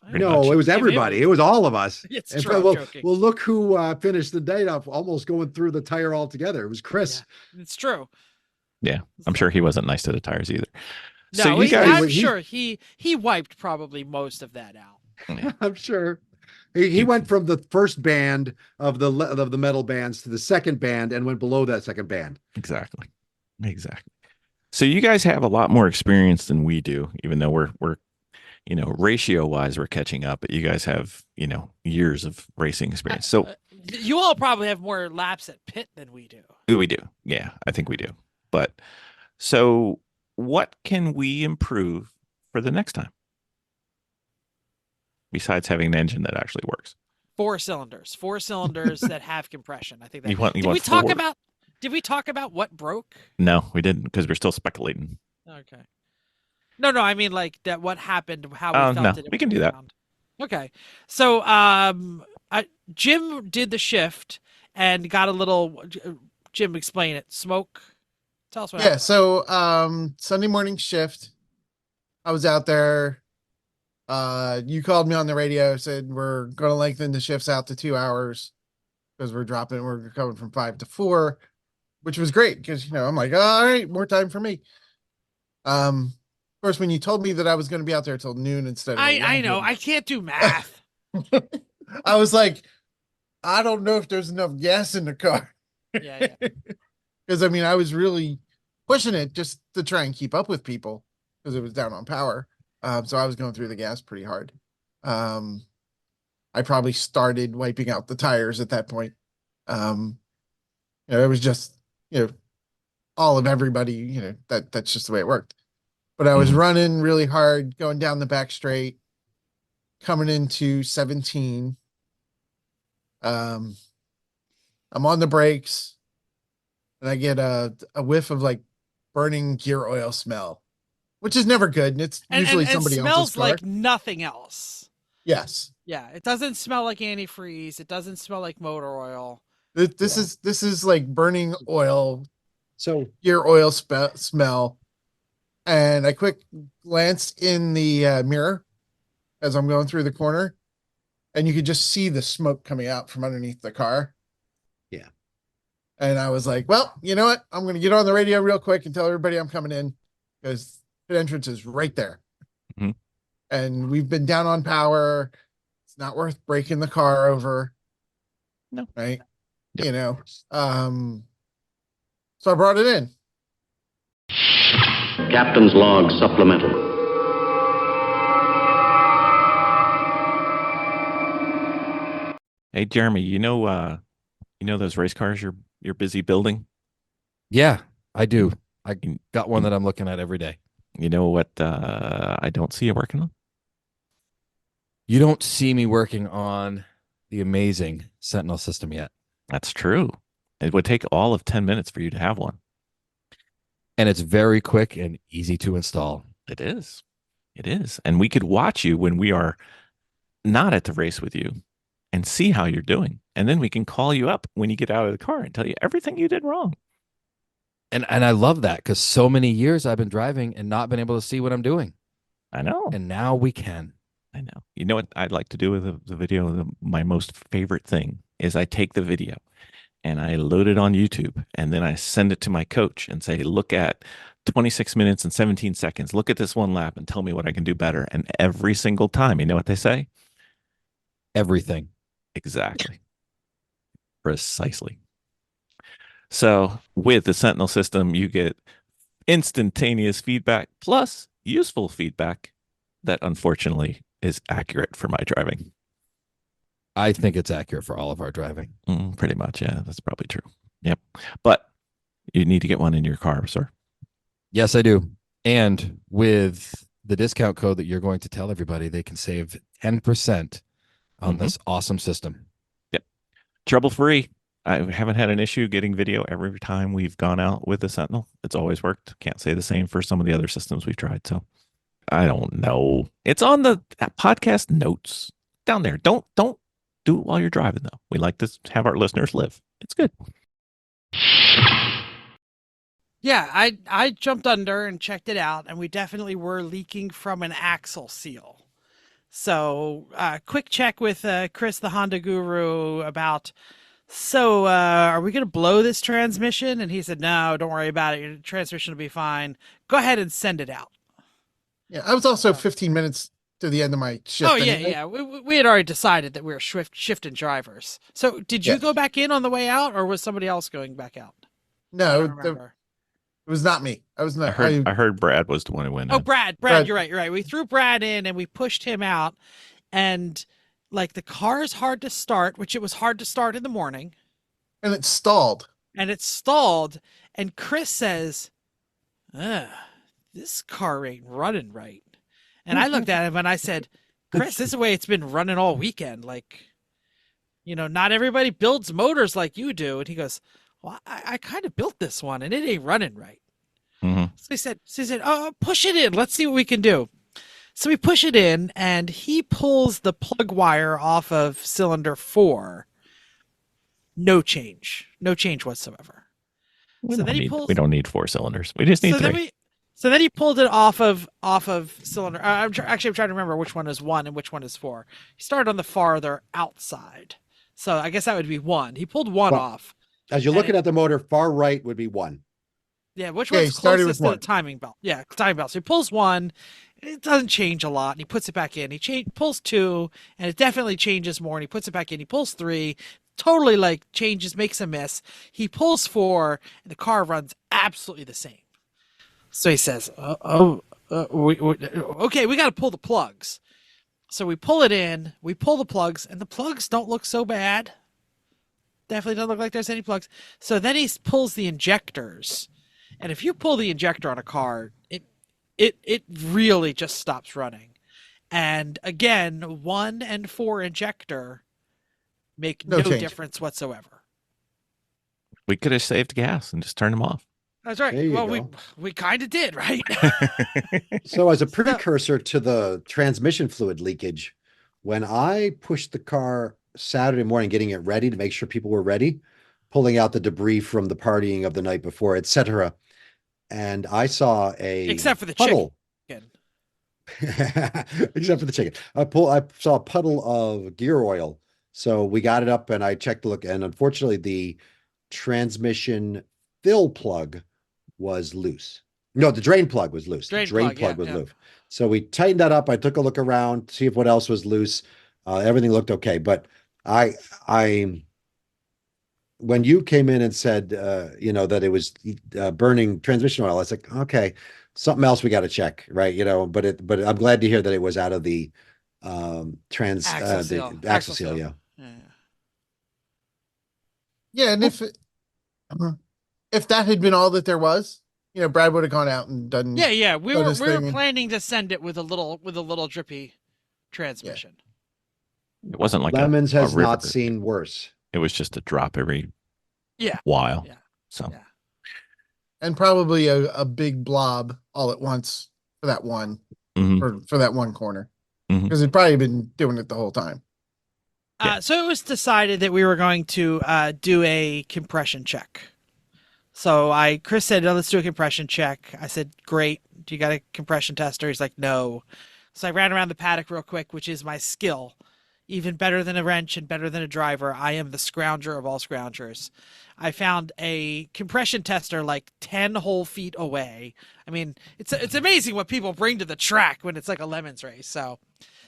Pretty No, much. it was everybody. It was all of us. It's In true. fact, I'm well, joking. well, look who finished the day off almost going through the tire altogether. It was Chris. It's true. Yeah, I'm sure he wasn't nice to the tires either. No, So you guys, I'm sure he wiped probably most of that out. I'm sure. He went from the first band of the metal bands to the second band and went below that second band. exactly. So you guys have a lot more experience than we do, even though we're ratio wise we're catching up, but you guys have years of racing experience. So You all probably have more laps at Pitt than we do. we do, yeah, I think we do. But so what can we improve for the next time besides having an engine that actually works? 4 cylinders that have compression. I think that. You want Did we 4? Did we talk about what broke? No, we didn't, because we're still speculating. Okay. No, I mean like that. What happened? How we felt no, it. we can do that. around. Okay. So, Jim did the shift and got a little. Jim, explain it. Smoke. Tell us what. Yeah. happened. So Sunday morning shift, I was out there. You called me on the radio, said we're going to lengthen the shifts out to 2 hours because we're coming from 5 to 4, which was great because I'm like, all right, more time for me. Of course, when you told me that I was going to be out there till noon instead of I know. I can't do math. I was like, I don't know if there's enough gas in the car. Yeah. Because I was really pushing it just to try and keep up with people because it was down on power. So I was going through the gas pretty hard. I probably started wiping out the tires at that point. It was just all of everybody. That's just the way it worked. But I was running really hard, going down the back straight, coming into 17. I'm on the brakes, and I get a whiff of like burning gear oil smell, which is never good. And it's usually somebody smells else's car. like nothing else. Yes. Yeah, it doesn't smell like antifreeze. It doesn't smell like motor oil. This is like burning oil, So gear oil smell. And I quick glanced in the mirror as I'm going through the corner, and you could just see the smoke coming out from underneath the car. Yeah. And I was like, well, you know what? I'm going to get on the radio real quick and tell everybody I'm coming in because the entrance is right there. Mhm. And we've been down on power. It's not worth breaking the car over. No. Right. Yep. So I brought it in. Captain's log supplemental. Hey Jeremy, those race cars you're busy building? Yeah, I do. I got one that I'm looking at every day. You know what I don't see you working on? You don't see me working on the amazing Sentinel system yet. That's true. It would take all of 10 minutes for you to have one. And it's very quick and easy to install. It is. And we could watch you when we are not at the race with you and see how you're doing. And then we can call you up when you get out of the car and tell you everything you did wrong. And I love that because so many years I've been driving and not been able to see what I'm doing. I know. And now we can. I know. You know what I'd like to do with the video? My most favorite thing is I take the video and I load it on YouTube, and then I send it to my coach and say, look at 26 minutes and 17 seconds. Look at this one lap and tell me what I can do better. And every single time, you know what they say? Everything. Exactly. Precisely. So with the Sentinel system, you get instantaneous feedback plus useful feedback that unfortunately is accurate for my driving. I think it's accurate for all of our driving. Pretty much. Yeah, that's probably true. Yep. But you need to get one in your car, sir. Yes, I do. And with the discount code that you're going to tell everybody, they can save 10% on this awesome system. Yep. Trouble free. I haven't had an issue getting video every time we've gone out with the Sentinel. It's always worked. Can't say the same for some of the other systems we've tried. So I don't know. It's on the podcast notes down there. Don't do it while you're driving though. We like to have our listeners live. It's good. Yeah, I jumped under and checked it out, and we definitely were leaking from an axle seal. So, quick check with Chris, the Honda guru, about, are we going to blow this transmission? And he said, no, don't worry about it. Your transmission will be fine. Go ahead and send it out. Yeah, I was also 15 minutes to the end of my shift. Oh, yeah, yeah. We had already decided that we were shifting drivers. So, did you go back in on the way out, or was somebody else going back out? No, I don't remember. it was not me. I was not. I heard Brad was the one who went in. Oh, Brad, you're right. We threw Brad in and we pushed him out, and like the car is hard to start, which it was hard to start in the morning. And it stalled. And Chris says, this car ain't running right. And I looked at him and I said, Chris, this is the way it's been running all weekend. Like, not everybody builds motors like you do. And he goes, well, I kind of built this one and it ain't running right. Mm-hmm. So he said, oh, push it in. Let's see what we can do. So we push it in and he pulls the plug wire off of cylinder 4. No change whatsoever. We don't need 4 cylinders. We just need 3. So then he pulled it off of cylinder. I'm trying to remember which one is 1 and which one is 4. He started on the farther outside. So I guess that would be 1. He pulled 1 off. As you're looking at the motor, far right would be 1. Yeah, which one's closest to the timing belt? Yeah, timing belt. So he pulls 1. It doesn't change a lot, and he puts it back in. He pulls 2, and it definitely changes more, and he puts it back in. He pulls 3, totally changes, makes a miss. He pulls 4, and the car runs absolutely the same. So he says, okay, we got to pull the plugs. So we pull it in, we pull the plugs, and the plugs don't look so bad. Definitely doesn't look like there's any plugs. So then he pulls the injectors. And if you pull the injector on a car, it really just stops running. And again, 1 and 4 injector make no difference whatsoever. We could have saved gas and just turned them off. That's right. Well, we kind of did, right? So as a precursor to the transmission fluid leakage, when I pushed the car Saturday morning, getting it ready to make sure people were ready, pulling out the debris from the partying of the night before, etc., and I saw except for the puddle. Chicken. Except for the chicken. I saw a puddle of gear oil. So we got it up and I checked the look, and unfortunately the transmission fill plug was loose. No, the drain plug was loose. The drain plug was loose. So we tightened that up. I took a look around, see if what else was loose. Everything looked okay. But when you came in and said, that it was burning transmission oil, I was like, okay, something else we got to check, right? But I'm glad to hear that it was out of the axle seal. Yeah. Yeah, and if that had been all that there was, Brad would have gone out and done. Yeah. We were planning to send it with a little drippy transmission. Yeah. It wasn't like Lemons has not seen worse. It was just a drop every while. Yeah. So. Yeah. And probably a big blob all at once for that one, for that one corner, because it'd probably been doing it the whole time. So it was decided that we were going to do a compression check. So Chris said, let's do a compression check. I said, great. Do you got a compression tester? He's like, no. So I ran around the paddock real quick, which is my skill. Even better than a wrench and better than a driver, I am the scrounger of all scroungers. I found a compression tester 10 whole feet away. I mean, it's amazing what people bring to the track when it's like a lemons race. So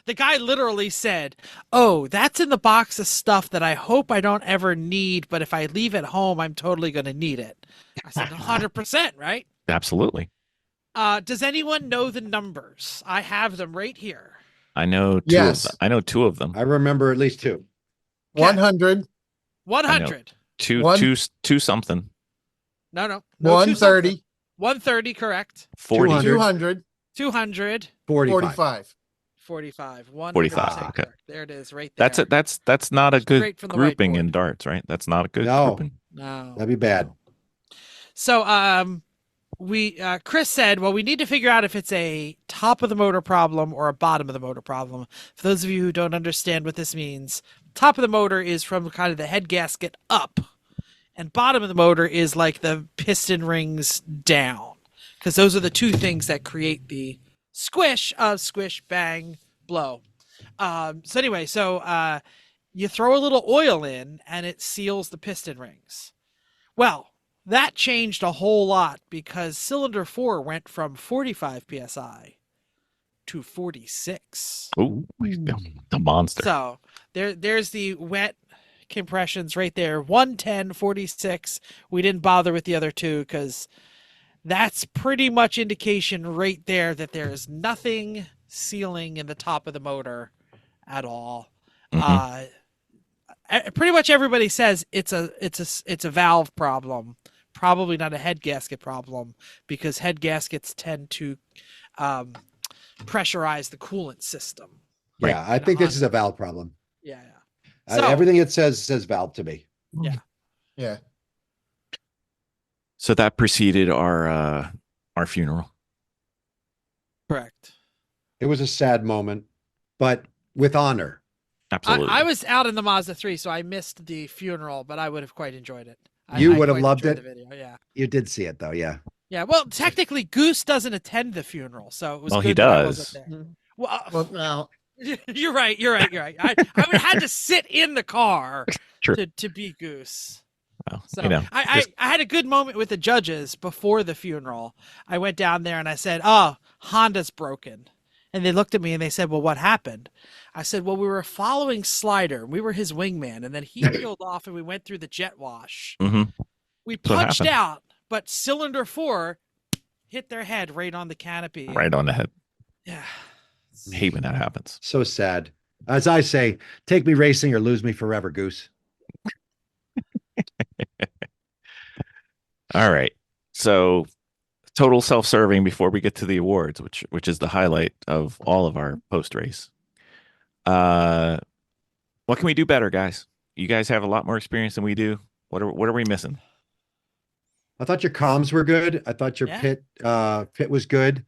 the guy literally said, oh, that's in the box of stuff that I hope I don't ever need, but if I leave it home, I'm totally going to need it. I said, 100%, right? Absolutely. Does anyone know the numbers? I have them right here. I know 2 of them. I know 2 of them. I remember at least 2. 100. 100. Two something. No. 130. 130, correct. 40. 200. 200. 45. 45. 45. Okay. There it is, right there. That's not a good grouping in darts, right? That's not a good grouping. No. That'd be bad. So Chris said, well, we need to figure out if it's a top of the motor problem or a bottom of the motor problem. For those of you who don't understand what this means, top of the motor is from kind of the head gasket up, and bottom of the motor is like the piston rings down, because those are the two things that create the squish of squish, bang, blow. So anyway, you throw a little oil in and it seals the piston rings. Well, that changed a whole lot because cylinder 4 went from 45 psi to 46. Oh, the monster. So there's the wet compressions right there. 110, 46. We didn't bother with the other two because that's pretty much indication right there that there is nothing sealing in the top of the motor at all. Pretty much everybody says it's a valve problem, probably not a head gasket problem, because head gaskets tend to pressurize the coolant system. Yeah, I think this is a valve problem. Yeah. So, everything it says valve to me. Yeah. So that preceded our funeral. Correct. It was a sad moment, but with honor. Absolutely. I was out in the Mazda 3, so I missed the funeral, but I would have quite enjoyed it. You I would have quite loved enjoyed it. The video, yeah. You did see it though, yeah. Yeah. Well, technically, Goose doesn't attend the funeral, so it was. Well, good he that I does. wasn't there. Well, Well, you're right. I would have had to sit in the car True. to be Goose. Well, So just- I had a good moment with the judges before the funeral. I went down there and I said, "Oh, Honda's broken." And they looked at me and they said, "Well, what happened?" I said, "Well, we were following Slider. We were his wingman. And then he peeled off and we went through the jet wash. Mhm. We That's what punched happened. out, but cylinder 4 hit their head right on the canopy." Right on the head. Yeah. I hate when that happens. So sad. As I say, take me racing or lose me forever, Goose. All right. So total self-serving before we get to the awards, which is the highlight of all of our post-race. What can we do better, guys? You guys have a lot more experience than we do. What are we missing? I thought your comms were good. I thought your pit was good.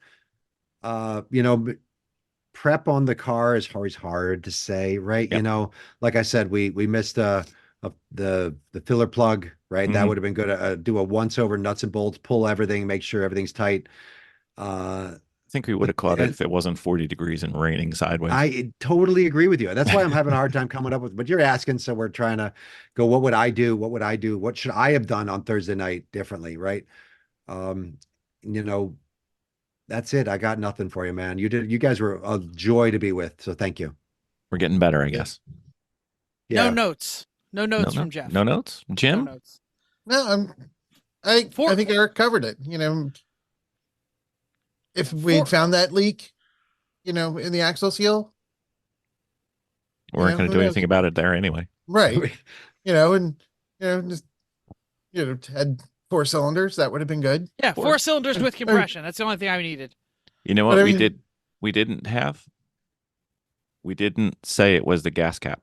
Prep on the car is always hard to say, right? Yep. Like I said, we missed the filler plug, right? That Mhm. would have been good. Do a once over nuts and bolts, pull everything, make sure everything's tight. I think we would have caught it if it wasn't 40 degrees and raining sideways. I totally agree with you. That's why I'm having a hard time coming up with, but you're asking, so we're trying to go, what would I do? What would I do? What should I have done on Thursday night differently, right? That's it. I got nothing for you, man. You guys were a joy to be with, so thank you. We're getting better, I guess. Yeah. No notes. No notes from Jeff. No notes? Jim? No notes. No, I think Eric covered it. If we'd found that leak, in the axle seal, We weren't going to do anything about it there anyway. right? Just had 4 cylinders, that would have been good. Yeah, 4 cylinders with compression. That's the only thing I needed. You know what we didn't have? We didn't say it was the gas cap.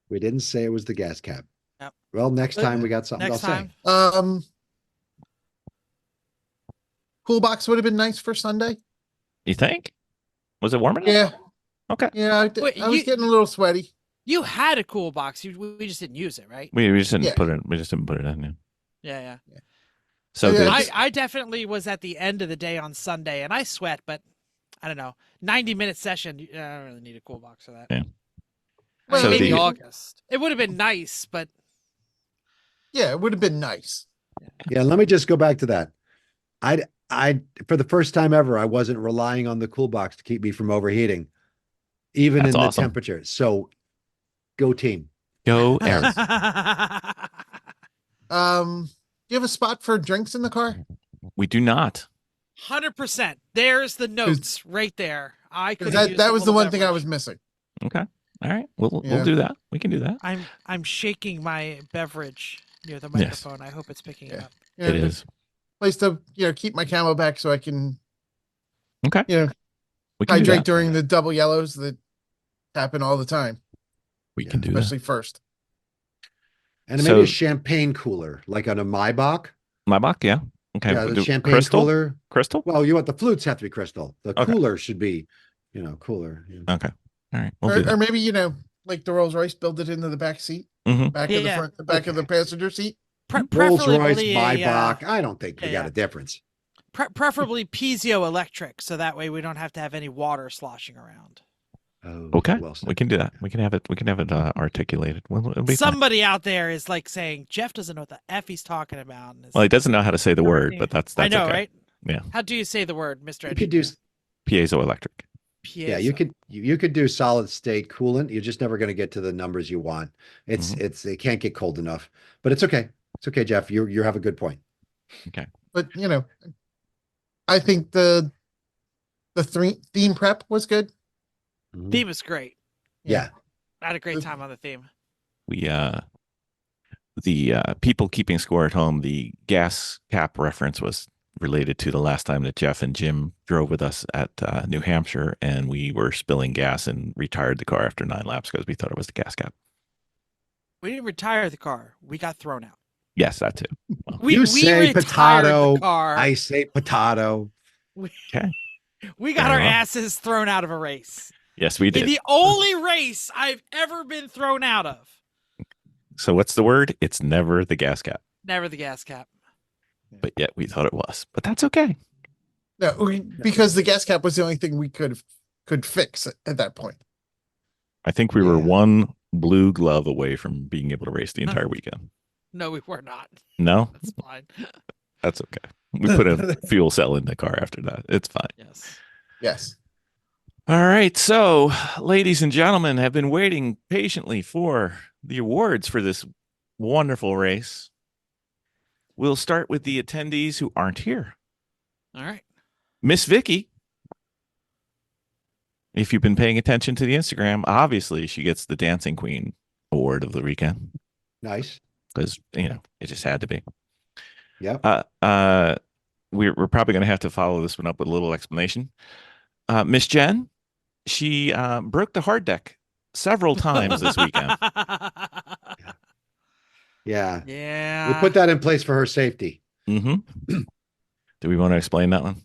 We didn't say it was the gas cap. Yep. Well, next time we got something Next I'll time. say. Cool box would have been nice for Sunday. You think? Was it warm enough? Yeah. Okay. Yeah, Wait, I was getting a little sweaty. You had a cool box. We just didn't use it, right? We just didn't put it. We just didn't put it in. Yeah. So I definitely was at the end of the day on Sunday, and I sweat, but I don't know. 90-minute session. I don't really need a cool box for that. Yeah. Well, So maybe the- August. It would have been nice, but Yeah, it would have been nice. Yeah, let me just go back to that. I for the first time ever, I wasn't relying on the cool box to keep me from overheating, even That's in awesome. the temperature. So go team. Go Eric. Do you have a spot for drinks in the car? We do not. 100%. There's the notes right there. I could. That was the one thing I was missing. Okay. All right. We'll Yeah. do that. We can do that. I'm shaking my beverage near the Yes. microphone. I hope it's picking it Yeah. up. It is. Place to keep my camo back so I can Okay. We can do hydrate that. during the double yellows that happen all the time, We can do that. especially first. And So- maybe a champagne cooler, like on a Maybach. Maybach, yeah. Okay. Yeah, the Do- champagne crystal? cooler. Crystal? Well, you want the flutes have to be crystal. The Okay. cooler should be, cooler. Yeah. Okay. All right. We'll do Or that. maybe, like the Rolls Royce, build it into the back seat, Mhm. back of the Yeah. front, the back of the passenger seat. Rolls Preferably Royce, a, Maybach. I don't think we yeah, got a difference. preferably piezoelectric, so that way we don't have to have any water sloshing around. Oh, Okay. well said. We can do that. We can have it articulated. Well, it'll be fine. Somebody out there is like saying Jeff doesn't know what the F he's talking about. and is- Well, he doesn't know how to say the word, but that's I know, okay. right? Yeah. How do you say the word, Mr. You could do, Piezoelectric. yeah, you could do solid state coolant. You're just never going to get to the numbers you want. It can't get cold enough, but it's okay. It's okay, Jeff. You have a good point. But I think the theme prep was good. Mhm. Theme is great. Yeah. I had a great time on the theme. We the people keeping score at home, the gas cap reference was related to the last time that Jeff and Jim drove with us at New Hampshire, and we were spilling gas and retired the car after 9 laps because we thought it was the gas cap. We didn't retire the car. We got thrown out. Yes, that too. Well, You say retired potato, the car. I say potato. We got our Very well. asses thrown out of a race. yes, we In did. the only race I've ever been thrown out of. So what's the word? It's never the gas cap, Never the gas cap. but yet we thought it was. But that's okay. No, because the gas cap was the only thing we could fix at that point. I think we were Yeah. one blue glove away from being able to race the entire weekend. No, we were not. No, That's fine. that's okay. We put a fuel cell in the car after that. It's fine. Yes. Yes. All right. So, ladies and gentlemen, have been waiting patiently for the awards for this wonderful race. We'll start with the attendees who aren't here. All right. Miss Vicky, if you've been paying attention to the Instagram, obviously she gets the Dancing Queen award of the weekend Nice. because, it just had to be. Yep. We're probably going to have to follow this one up with a little explanation. Miss Jen, she broke the hard deck several times this weekend. Yeah. Yeah. We put that in place for her safety. Mm-hmm. Do we want to explain that one?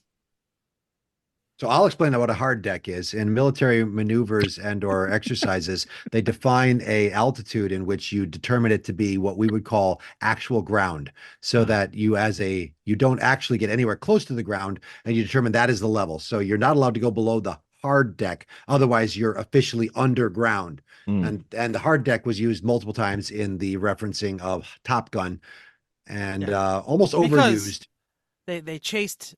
So I'll explain what a hard deck is. In military maneuvers and or exercises, they define a altitude in which you determine it to be what we would call actual ground, so that you don't actually get anywhere close to the ground, and you determine that is the level. So you're not allowed to go below the hard deck, otherwise you're officially underground. And the hard deck was used multiple times in the referencing of Top Gun, and almost Because overused. They chased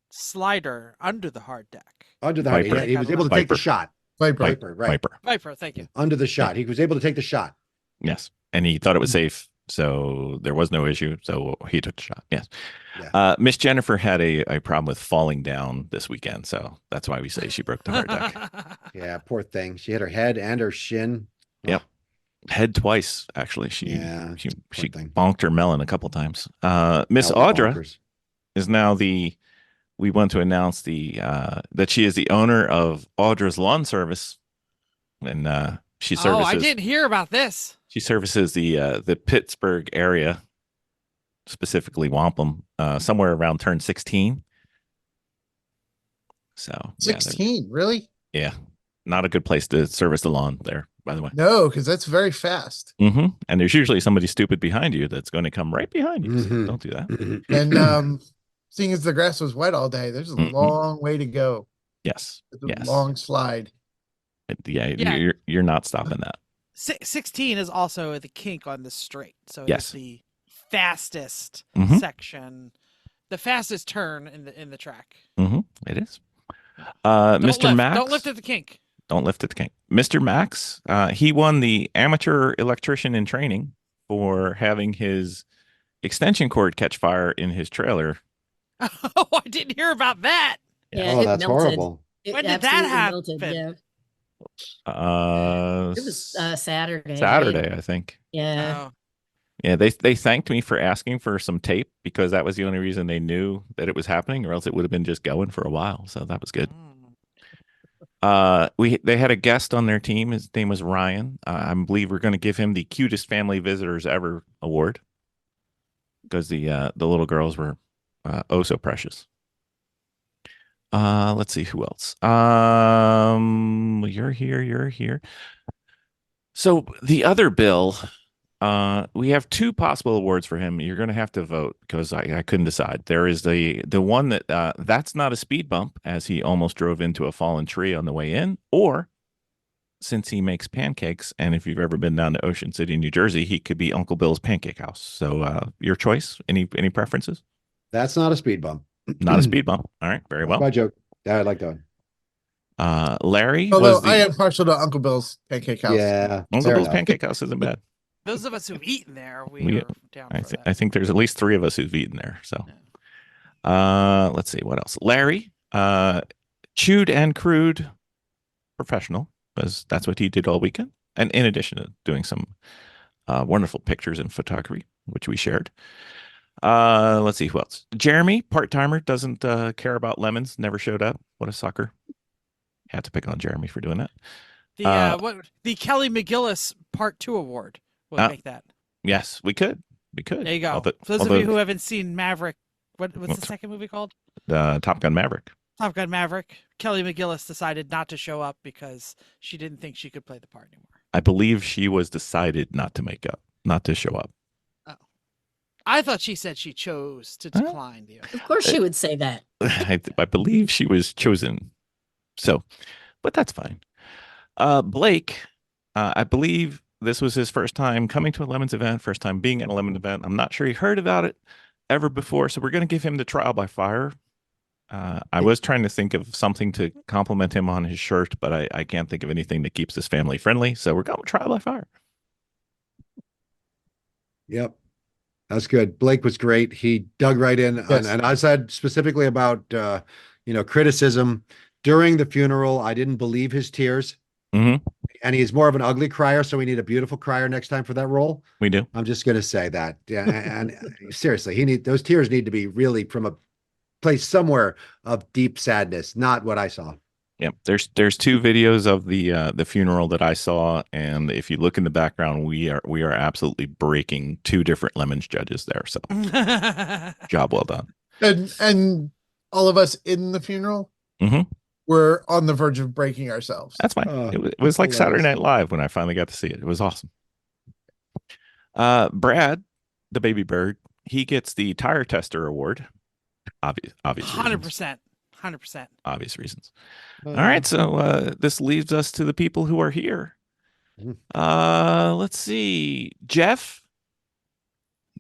Slider under the hard deck. Under the hard Viper. deck, he was able to take the Viper. shot. Viper. Viper, right? Viper. Viper, thank you. Under the shot, he was able to take the shot. Yes. And he thought it was safe. So there was no issue. So he took the shot. Yes. Yeah. Miss Jennifer had a problem with falling down this weekend. So that's why we say she broke the hard deck. Yeah, poor thing. She hit her head and her shin. Yep. Head twice, actually. She Yeah, she poor thing. bonked her melon a couple times. Miss Hell, Audra bonkers. is now we want to announce that she is the owner of Audra's Lawn Service. And she services I didn't hear about this. She services the Pittsburgh area, specifically Wampum, somewhere around turn 16. So 16, really? yeah, not a good place to service the lawn there, by the way. No, because that's very fast. Mm-hmm. And there's usually somebody stupid behind you that's going to come right behind you. So Mhm. don't do that. And seeing as the grass was wet all day, there's a Mhm. long way to go. Yes. It's a Yes. long slide. Yeah. Yeah. You're not stopping that. 16 is also the kink on the straight. So Yes. it's the fastest Mhm. section, the fastest turn in the track. Mm-hmm. It is. Don't Mr. lift. Max. Don't lift at the kink. Don't lift at the king. Mr. Max, he won the amateur electrician in training for having his extension cord catch fire in his trailer. Oh, I didn't hear about that. Yeah, Oh, it that's melted. horrible. It When did that absolutely melted, happen? Yeah, it was Saturday. Saturday, I think. Yeah. Oh. Yeah, they thanked me for asking for some tape because that was the only reason they knew that it was happening, or else it would have been just going for a while. So that was good. Mm. They had a guest on their team. His name was Ryan. I believe we're going to give him the cutest family visitors ever award because the little girls were oh so precious. Let's see who else. You're here. You're here. So the other Bill, we have two possible awards for him. You're going to have to vote because I couldn't decide. There is the one that that's not a speed bump, as he almost drove into a fallen tree on the way in, or since he makes pancakes, and if you've ever been down to Ocean City, New Jersey, he could be Uncle Bill's Pancake House. So your choice. Any preferences? That's not a speed bump. Not a speed bump. All right, very well. My joke. Yeah, I like that one. Larry Although was the I am partial to Uncle Bill's Pancake House. Yeah. Uncle fair Bill's enough. Pancake House isn't bad. Those of us who've eaten there, we We- are down for that. I think there's at least three of us who've eaten there. So, let's see what else. Larry, chewed and crude professional, because that's what he did all weekend, and in addition to doing some wonderful pictures and photography, which we shared. Let's see who else. Jeremy, part timer, doesn't care about lemons. Never showed up. What a sucker. Had to pick on Jeremy for doing that. The Kelly McGillis Part 2 award. We'll make that. Yes, we could. We could. There you go. For those of you who haven't seen Maverick, what's the second movie called? Top Gun Maverick. Top Gun Maverick. Kelly McGillis decided not to show up because she didn't think she could play the part anymore. I believe she was decided not to show up. Oh, I thought she said she chose to decline the. Of course, she would say that. I believe she was chosen. So, but that's fine. Blake, I believe this was his first time coming to a Lemons event, first time being at a Lemon event. I'm not sure he heard about it ever before, so we're going to give him the trial by fire. I was trying to think of something to compliment him on his shirt, but I can't think of anything that keeps this family friendly, so we're going with trial by fire. Yep. That's good. Blake was great. He dug right in. Yes. And I said specifically about, criticism during the funeral. I didn't believe his tears. Mm-hmm. And he's more of an ugly crier, so we need a beautiful crier next time for that role. We do. I'm just going to say that. Yeah, and seriously, those tears need to be really from a place somewhere of deep sadness, not what I saw. Yeah, there's two videos of the funeral that I saw, and if you look in the background, we are absolutely breaking two different Lemons judges there. So, job well done. And all of us in the funeral were on the verge of breaking ourselves. That's fine. It was like Saturday Night Live when I finally got to see it. It was awesome. Brad, the baby bird, he gets the tire tester award. Obvious 100%. 100%. Obvious reasons. All right, so this leaves us to the people who are here. Let's see. Jeff,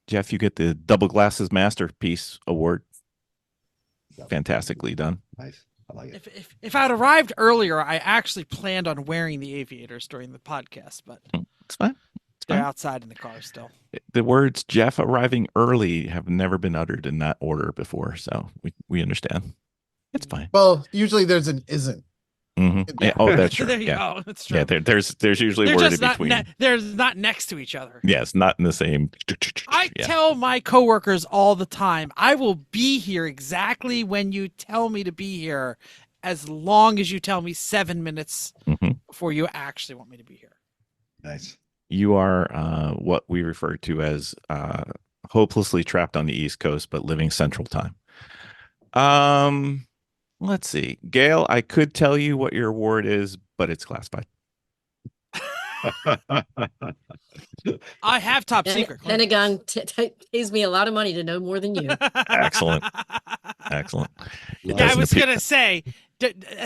you get the Double Glasses Masterpiece Award. Fantastically done. Nice. I like it. If I'd arrived earlier, I actually planned on wearing the aviators during the podcast, but it's fine. They're outside in the car still. The words Jeff arriving early have never been uttered in that order before, so we understand. It's fine. Well, usually there's an isn't. Yeah, oh, that's true. There you Yeah. go. That's true. Yeah, there's usually They're word just in not between. they're not next to each other. Yes, not in the same. I Yeah. tell my coworkers all the time, I will be here exactly when you tell me to be here, as long as you tell me 7 minutes before you actually want me to be here. Nice. You are what we refer to as hopelessly trapped on the East Coast, but living Central Time. Let's see. Gayle, I could tell you what your award is, but it's classified. I have top secret. Pentagon pays me a lot of money to know more than you. Excellent. Excellent. It I doesn't was appear- going to say,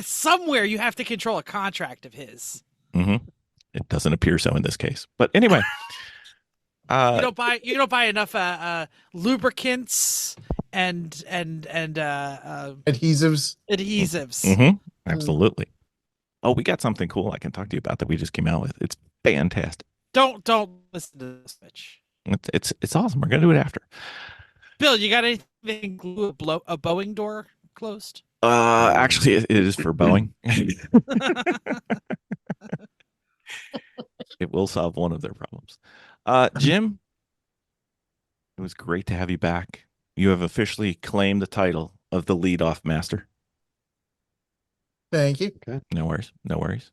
somewhere you have to control a contract of his. It doesn't appear so in this case. But anyway. You don't buy enough lubricants and adhesives. Absolutely. Oh, we got something cool I can talk to you about that we just came out with. It's fantastic. Don't listen to this bitch. It's awesome. We're gonna do it after. Bill, you got anything glue a Boeing door closed? Actually, it is for Boeing. It will solve one of their problems. Jim, it was great to have you back. You have officially claimed the title of the leadoff master. Thank you. No worries. No worries.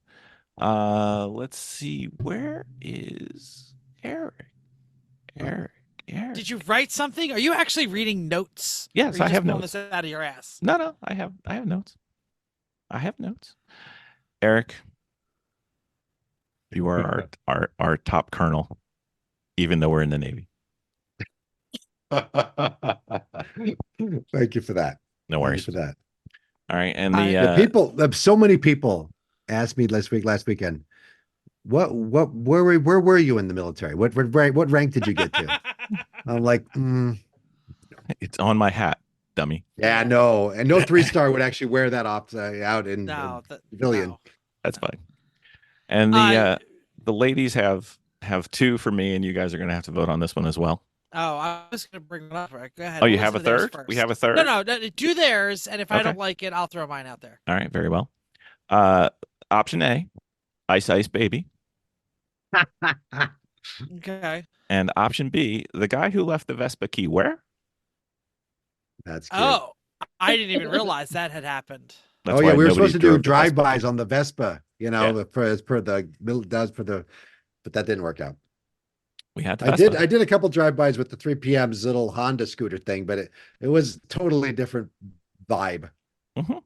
Let's see. Where is Eric? Eric. Did you write something? Are you actually reading notes? Yes, Or are you I just have pulling notes. this out of your ass? No, I have notes. I have notes. Eric, you are our top colonel, even though we're in the Navy. Thank you for that. No Thank you worries. for that. All right, and The people, so many people asked me last weekend, where were you in the military? What rank did you get to? I'm like, it's on my hat, dummy. yeah, no, and no 3-star would actually wear that out in civilian. No. That's fine. And the ladies have 2 for me, and you guys are going to have to vote on this one as well. Oh, I was going to bring it up. Right? Go ahead. Oh, you We'll have a listen to theirs third? first. We have a third? No, do theirs, and if I Okay. don't like it, I'll throw mine out there. All right, very well. Option A, Ice Ice Baby. Okay. And option B, the guy who left the Vespa key where? That's cute. Oh, I didn't even realize that had happened. That's oh why yeah, we were nobody supposed to do drove the Vespa. drive-bys on the Vespa, you know, Yeah. as per the, but that didn't work out. We had the I Vespa. did a couple drive-bys with the 3PM's little Honda scooter thing, but it was totally different vibe. Mm-hmm.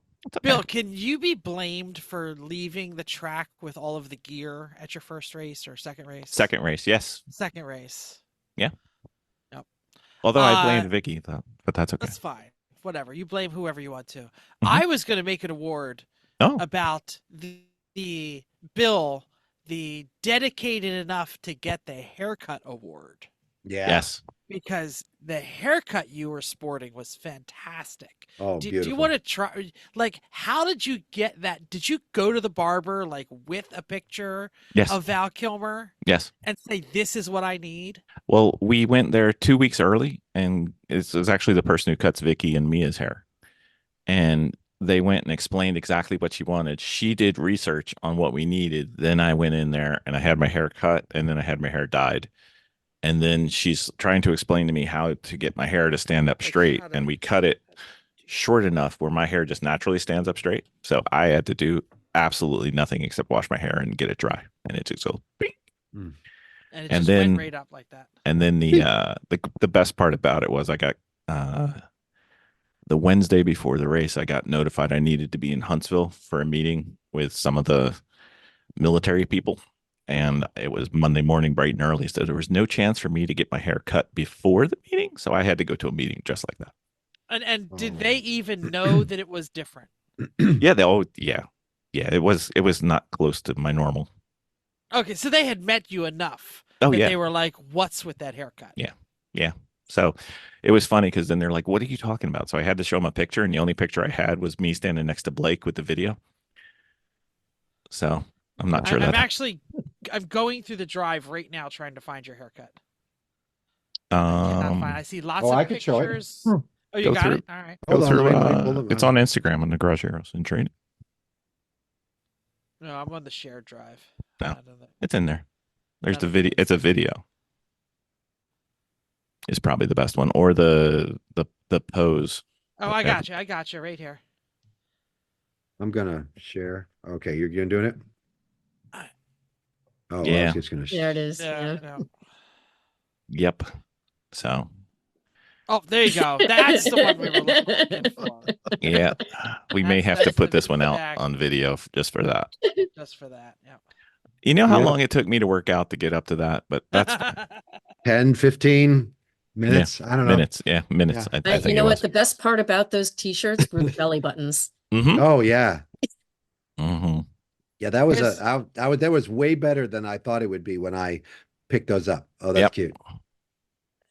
Bill, can you be blamed for leaving the track with all of the gear at your first race or second race? Second race, yes. Second race. Yeah. Yep. Although I blamed Vicky, though, but that's okay. That's fine. Whatever. You blame whoever you want to. Mm-hmm. I was going to make an award about the Bill, the dedicated enough to get the haircut award. Yeah. Yes. Because the haircut you were sporting was fantastic. Oh, do beautiful. you want to try? Like, how did you get that? Did you go to the barber like with a picture of Val Kilmer? Yes. And say, this is what I need? Well, we went there 2 weeks early, and it was actually the person who cuts Vicky and Mia's hair. And they went and explained exactly what she wanted. She did research on what we needed. Then I went in there and I had my hair cut, and then I had my hair dyed. And then she's trying to explain to me how to get my hair to stand up straight. And we cut it short enough where my hair just naturally stands up straight. So I had to do absolutely nothing except wash my hair and get it dry. And it just goes bing. And it just went right up like that. And then the best part about it was I got the Wednesday before the race, I got notified I needed to be in Huntsville for a meeting with some of the military people. And it was Monday morning, bright and early. So there was no chance for me to get my hair cut before the meeting. So I had to go to a meeting just like that. And did they even know that it was different? Yeah, it was not close to my normal. Okay, so they had met you enough. Oh, that yeah. They were like, what's with that haircut? Yeah. So it was funny because then they're like, what are you talking about? So I had to show them a picture, and the only picture I had was me standing next to Blake with the video. So I'm not sure I'm going through the drive right now trying to find your haircut. I see lots of I could pictures. show it. Oh, you Go got through- it? All right. Go Hold on, through. let me It's on Instagram on the Garage Heroes and Training. No, I'm on the shared drive. No, it's in there. There's the video. It's a video. It's probably the best one, or the pose. Oh, I got you right here. I'm gonna share. Okay, you're doing it. Oh, Yeah. I was just gonna. There it is. Yeah. Yeah. Yep. So Oh, there you go. That's the one we were looking for. yeah, we may have to That's put the this one out back. on video just for that. Just for that. Yeah. You know how Yeah. long it took me to work out to get up to that, but that's fine. 10, 15 minutes. I don't know. Minutes. Yeah, minutes. Yeah. I think You know it what? was. The best part about those t-shirts were the belly buttons. Mm-hmm. Oh yeah. Mm-hmm. Yeah, that was Yes. that was way better than I thought it would be when I picked those up. Oh, that's Yep. cute.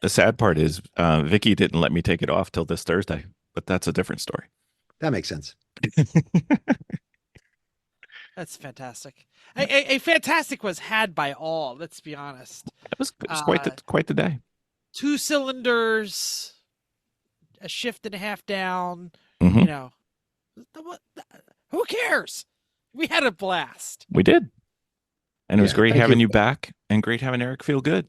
The sad part is Vicky didn't let me take it off till this Thursday, but that's a different story. That makes sense. That's fantastic. A fantastic was had by all. Let's be honest. It was quite the day. 2 cylinders, a shift and a half down. Mhm. You know, who cares? We had a blast. We did, and it was Yeah, great thank having you. you back, and great having Eric feel good.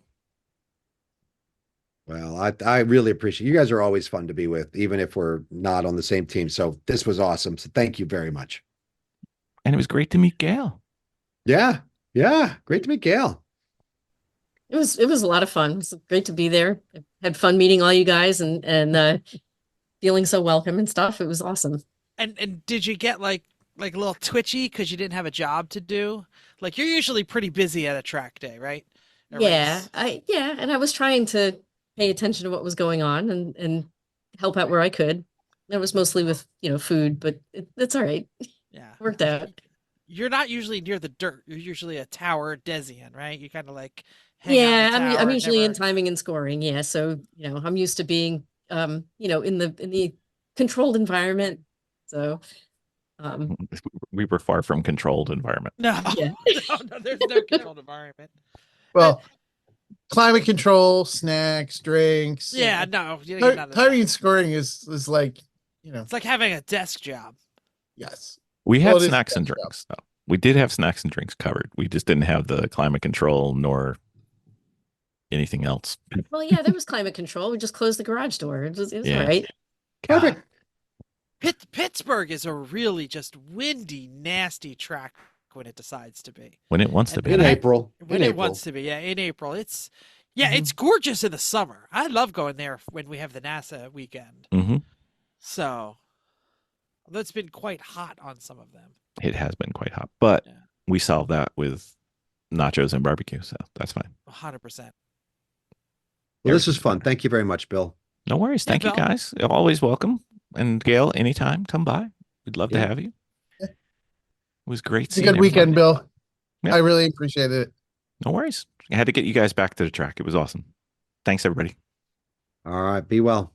Well, I really appreciate you guys are always fun to be with, even if we're not on the same team. So this was awesome. So thank you very much. And it was great to meet Gayle. Yeah. Yeah. Great to meet Gayle. It was a lot of fun. It was great to be there. I had fun meeting all you guys and feeling so welcome and stuff. It was awesome. And did you get like a little twitchy because you didn't have a job to do? Like you're usually pretty busy at a track day, right? Yeah, and I was trying to pay attention to what was going on and help out where I could. That was mostly with food, but it's all right. Yeah, It worked out. You're not usually near the dirt. You're usually a tower Desian, right? You kind of like hang out Yeah, in the I'm tower, usually in never- timing and scoring. Yeah, so I'm used to being in the controlled environment. So We were far from controlled environment. No, Yeah. no, there's no controlled environment. Well, climate control, snacks, drinks. Yeah, no. You don't get none of that. Timing and scoring is like, It's like having a desk job. yes. We Well, had it is snacks and desk drinks, though. We did have snacks and drinks covered. We just didn't have the climate control nor anything else. well, yeah, there was climate control. We just closed the garage door. It was Yeah. all right. Perfect. Pittsburgh is a really just windy, nasty track when it decides to be. When it wants to be. In April. When it wants to be, yeah, in April. It's gorgeous in the summer. I love going there when we have the NASA weekend. Mm-hmm. So that's been quite hot on some of them. It has been quite hot, but Yeah. we solved that with nachos and barbecue, so that's fine. 100%. Well, this was fun. Thank you very much, Bill. No worries. Yeah, Thank you, Bill. guys. You're always welcome. And Gayle, anytime, come by. We'd love to Yeah. have you. It was great It's a seeing good weekend, everybody. Bill. Yeah. I really appreciate it. No worries. I had to get you guys back to the track. It was awesome. Thanks, everybody. All right. Be well.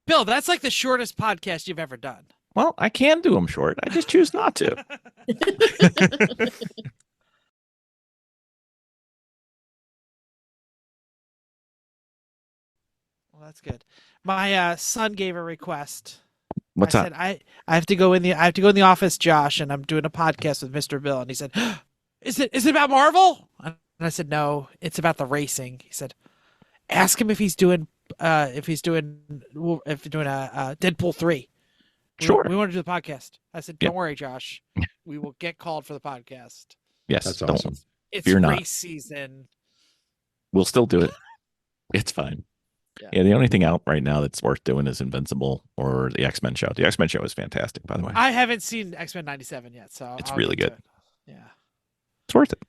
Bill, that's like the shortest podcast you've ever done. Well, I can do them short. I just choose not to. Well, that's good. My son gave a request. What's I up? said I have to go in the office, Josh, and I'm doing a podcast with Mr. Bill. And he said, Is it about Marvel? And I said, no, it's about the racing. He said, ask him if he's doing a Deadpool 3. Sure. We want to do the podcast. I said, Yeah. don't worry, Josh. We will get called for the podcast. Yes. That's don't- awesome. It's Fear race not. season. We'll still do it. It's fine. Yeah. Yeah, the only thing out right now that's worth doing is Invincible or the X-Men show. The X-Men show is fantastic, by the way. I haven't seen X-Men 97 yet, so It's I'll really get to good. it. Yeah. It's worth it.